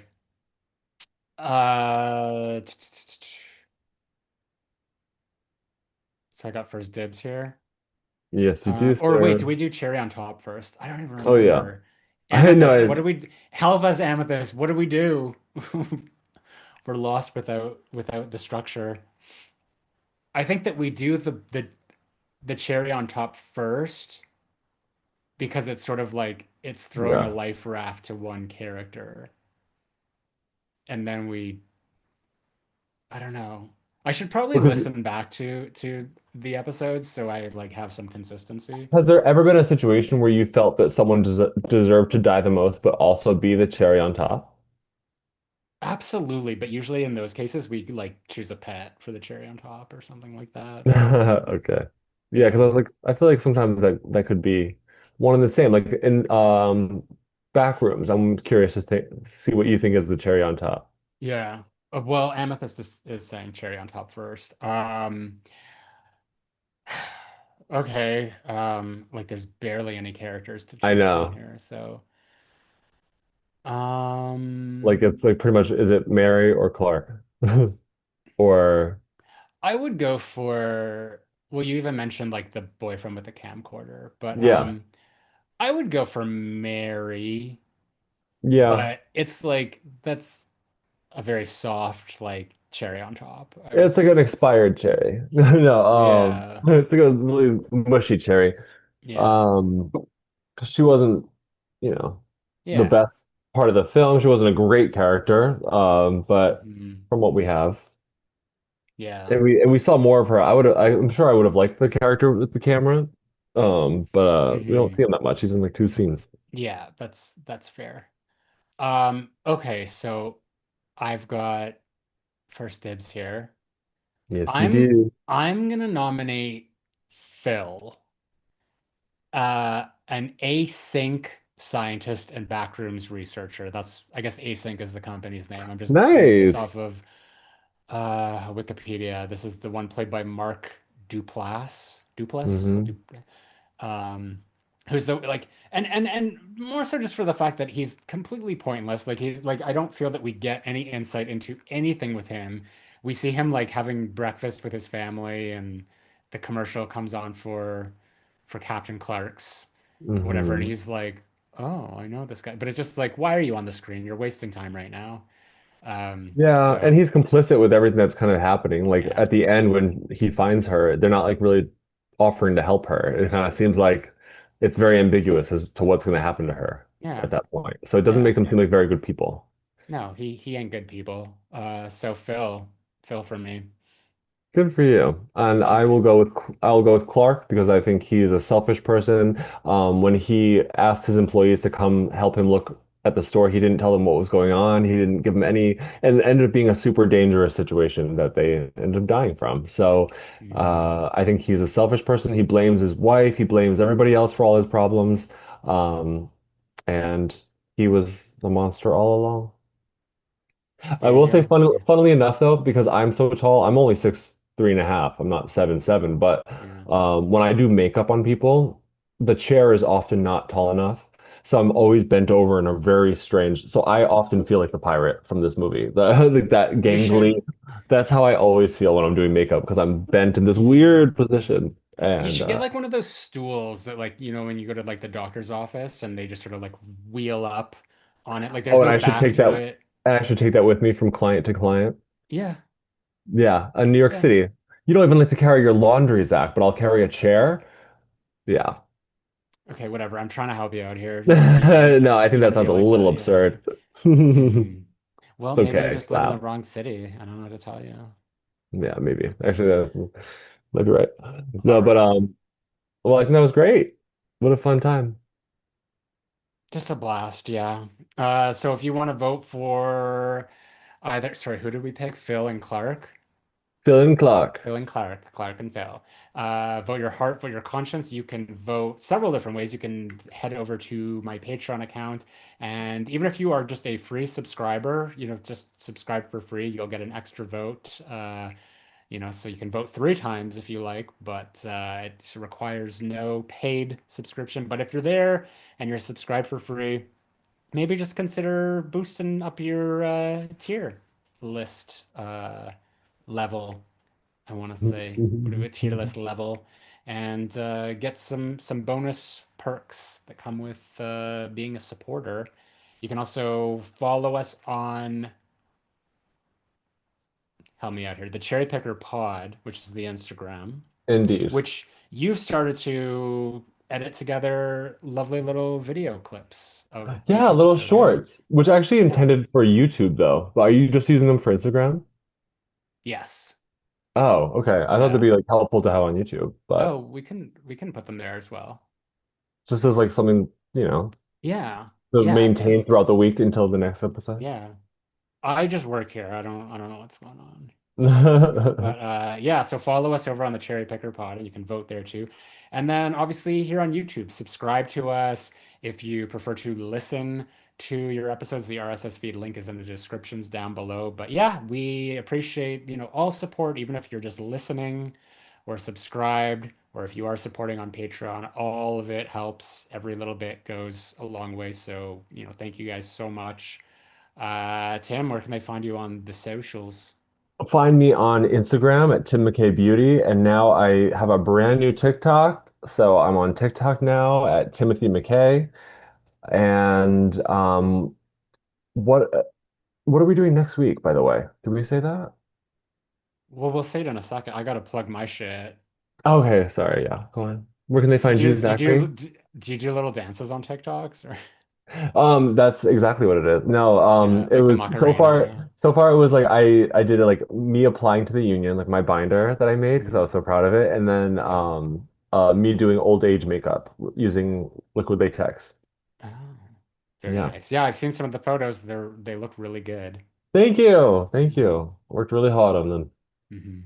S1: Uh, so I got first dibs here.
S2: Yes, you do,
S1: Or wait,
S2: sir.
S1: do we do cherry on top first? I don't even
S2: Oh yeah.
S1: remember.
S2: I
S1: Amethyst, what
S2: know.
S1: do we Helva's amethyst, what do we do? We're lost without the structure. I think that we do the cherry on top first because it's sort of like it's throwing a
S2: Yeah.
S1: life raft to one character. And then I don't know. I should probably
S2: Because
S1: listen back to the episodes so I like have some consistency.
S2: has there ever been a situation where you felt that someone deserved to die the most, but also be the cherry on top?
S1: Absolutely, but usually in those cases we like choose a pet for the cherry on top or something like that.
S2: Okay. Yeah, because I
S1: Yeah.
S2: was like, I feel like sometimes that could be one and the same. Like in Backrooms, I'm curious to see what you think is the cherry on top.
S1: Yeah. Well, Amethyst is saying cherry on top first. Okay. Like there's barely any characters to
S2: I
S1: choose from
S2: know.
S1: here. So,
S2: Like it's like pretty much, is it Mary or Clark? Or
S1: I would go for, well, you even mentioned like the boyfriend with the camcorder, but
S2: yeah.
S1: I would go for Mary,
S2: Yeah.
S1: but it's like that's a very soft like cherry on top, I would
S2: It's like
S1: say.
S2: an expired cherry. No,
S1: Yeah.
S2: it's like a really mushy cherry.
S1: Yeah.
S2: Um, 'Cause she wasn't, you know, the
S1: Yeah.
S2: best part of the film. She wasn't a great character. But
S1: Mhm.
S2: from what we have,
S1: Yeah.
S2: and we saw more of her. I'm sure I would have liked the character with the camera. But we don't see
S1: Hmm.
S2: him that much. He's in like two scenes.
S1: Yeah, that's fair. Okay, so I've got first dibs here.
S2: Yes, you
S1: I'm
S2: do.
S1: I'm gonna nominate Phil, an async scientist and backrooms researcher. That's I guess async is the company's name. I'm just reading this off
S2: Nice.
S1: of Wikipedia. This is the one played by Mark Duplass. Duplass?
S2: Hmm.
S1: Du who's the like and more so just for the fact that he's completely pointless. Like he's like I don't feel that we get any insight into anything with him. We see him like having breakfast with his family and the commercial comes on for Captain Clark's whatever and
S2: Hmm.
S1: he's like, "Oh, I know this guy." But it's just like, "Why are you on the screen? You're wasting time right now."
S2: Yeah, and
S1: So
S2: he's complicit with everything that's kind of happening. Like
S1: yeah.
S2: at the end when he finds her, they're not like really offering to help her. It kind of seems like it's very ambiguous as to what's going to happen to her
S1: Yeah.
S2: at that point. So it doesn't
S1: Yeah.
S2: make them seem like very good people.
S1: No, he ain't good people. So Phil for me.
S2: Good for you. And
S1: Thank you.
S2: I'll go with Clark because I think he's a selfish person. When he asked his employees to come help him look at the store, he didn't tell them what was going on. He didn't give them any, and it ended up being a super dangerous situation that they ended up dying from. So,
S1: Hmm.
S2: I think he's a selfish person. He blames his wife. He blames everybody else for all his problems. Um, and he was the monster all along. I
S1: There you
S2: will say,
S1: go. Yeah.
S2: funnily enough, though, because I'm so tall, I'm only 6'3" and a half. I'm not 7'7", but
S1: Yeah.
S2: when I do makeup on people, the chair is often not tall enough. So I'm always bent over in a very strange. So I often feel like the pirate from this movie, like that
S1: You
S2: gangly.
S1: should
S2: That's how I always feel when I'm doing makeup because I'm bent in this
S1: yeah.
S2: weird position.
S1: You
S2: And
S1: should get like one of those stools that like, when you go to like the doctor's office and they just sort of like wheel up on it. Like there's
S2: oh,
S1: no back to it.
S2: and I should take that with me from client to client.
S1: Yeah.
S2: Yeah, in New York
S1: Yeah.
S2: City. You don't even like to carry your laundry, Zach, but I'll carry a chair. Yeah.
S1: Okay, whatever. I'm trying to help you out here.
S2: No, I think
S1: You
S2: that
S1: don't
S2: sounds a
S1: feel like
S2: little
S1: that. Yeah.
S2: absurd. It's
S1: Hmm. Well, maybe I
S2: okay.
S1: just live in the
S2: Wow.
S1: wrong city. I don't know what to tell you.
S2: Yeah, maybe. Actually, that might be right.
S1: All
S2: No, but
S1: right.
S2: well, I think that was great. What a fun time.
S1: Just a blast, yeah. So if you want to vote for either, sorry, who did we pick? Phil and Clark?
S2: Phil and Clark.
S1: Phil and Clark, Clark and Phil. Vote your heart, vote your conscience. You can vote several different ways. You can head over to my Patreon account, and even if you are just a free subscriber, just subscribe for free, you'll get an extra vote. So you can vote 3 times if you like, but it requires no paid subscription. But if you're there and you're subscribed for free, maybe just consider boosting up your tier list level. I want to say, what do a tier list level, and get some bonus perks that come with being a supporter. You can also follow us on, help me out here, the Cherry Picker Pod, which is the Instagram,
S2: Indeed.
S1: which you've started to edit together lovely little video clips of
S2: Yeah,
S1: each
S2: little
S1: episode, right?
S2: shorts, which I actually
S1: Yeah.
S2: intended for YouTube though. But are you just using them for Instagram?
S1: Yes.
S2: Oh, okay. I thought they'd
S1: Yeah.
S2: be like helpful to have on YouTube,
S1: Oh,
S2: but
S1: we can put them there as well.
S2: just as like something,
S1: Yeah.
S2: to
S1: Yeah,
S2: maintain throughout the
S1: thanks.
S2: week until the next episode.
S1: Yeah. I just work here. I don't know what's going on. But yeah, so follow us over on the Cherry Picker Pod and you can vote there too. And then obviously here on YouTube, subscribe to us if you prefer to listen to your episodes. The RSS feed link is in the descriptions down below. But yeah, we appreciate, all support, even if you're just listening or subscribed, or if you are supporting on Patreon, all of it helps. Every little bit goes a long way. So, thank you guys so much. Tim, where can they find you on the socials?
S2: Find me on Instagram at Tim McKay Beauty, and now I have a brand new TikTok. So I'm on TikTok now at Timothy McKay. And what what are we doing next week, by the way? Did we say that?
S1: Well, we'll say it in a second. I gotta plug my shit.
S2: Okay, sorry, yeah. Go on. Where can they
S1: Do you
S2: find you
S1: do do you do
S2: exactly?
S1: do you do little dances on TikToks or
S2: That's exactly what it is. No,
S1: yeah,
S2: it
S1: like the
S2: was so far
S1: Macarena?
S2: so far it was like I did it like me applying to the union, like my binder that I made because I
S1: Mhm.
S2: was so proud of it, and then
S1: Yeah.
S2: me doing old age makeup using liquid latex.
S1: Oh, very
S2: Yeah.
S1: nice. Yeah, I've seen some of the photos. They look really good.
S2: Thank you. Thank you. Worked really hard on them.
S1: Hmm.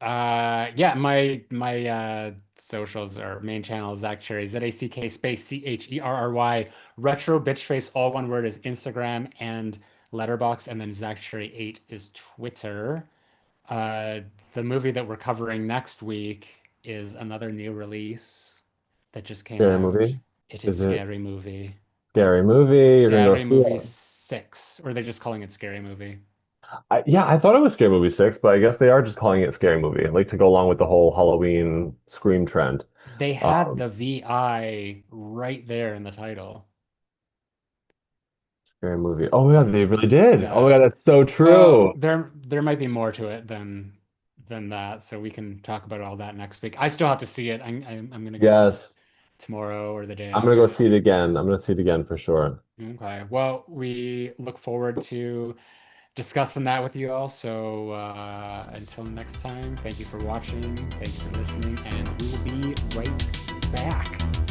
S1: Yeah, my socials or main channel is Zack Cherry, ZACK space CHERRY. Retro bitch face, all one word, is Instagram and Letterbox, and then Zack Cherry 8 is Twitter. Uh, the movie that we're covering next week is another new release that just came
S2: Scary
S1: out.
S2: movie.
S1: It is
S2: Is it
S1: Scary Movie.
S2: scary movie? You're gonna go
S1: Scary
S2: see
S1: Movie
S2: it?
S1: 6, or are they just calling it Scary Movie?
S2: Yeah, I thought it was Scary Movie 6, but I guess they are just calling it Scary Movie, like to go along with the whole Halloween Scream trend.
S1: They had
S2: Um,
S1: the VI right there in the title.
S2: Scary Movie. Oh my God, they really did. Oh my
S1: Yeah.
S2: God, that's so
S1: Well,
S2: true.
S1: there might be more to it than that, so we can talk about all that next week. I still have to see it. I'm gonna go
S2: Yes.
S1: tomorrow or the day
S2: I'm gonna go
S1: after.
S2: see it again. I'm gonna see it again for sure.
S1: Okay. Well, we look forward to discussing that with you all. So until next time, thank you for watching, thank you for listening, and we will be right back.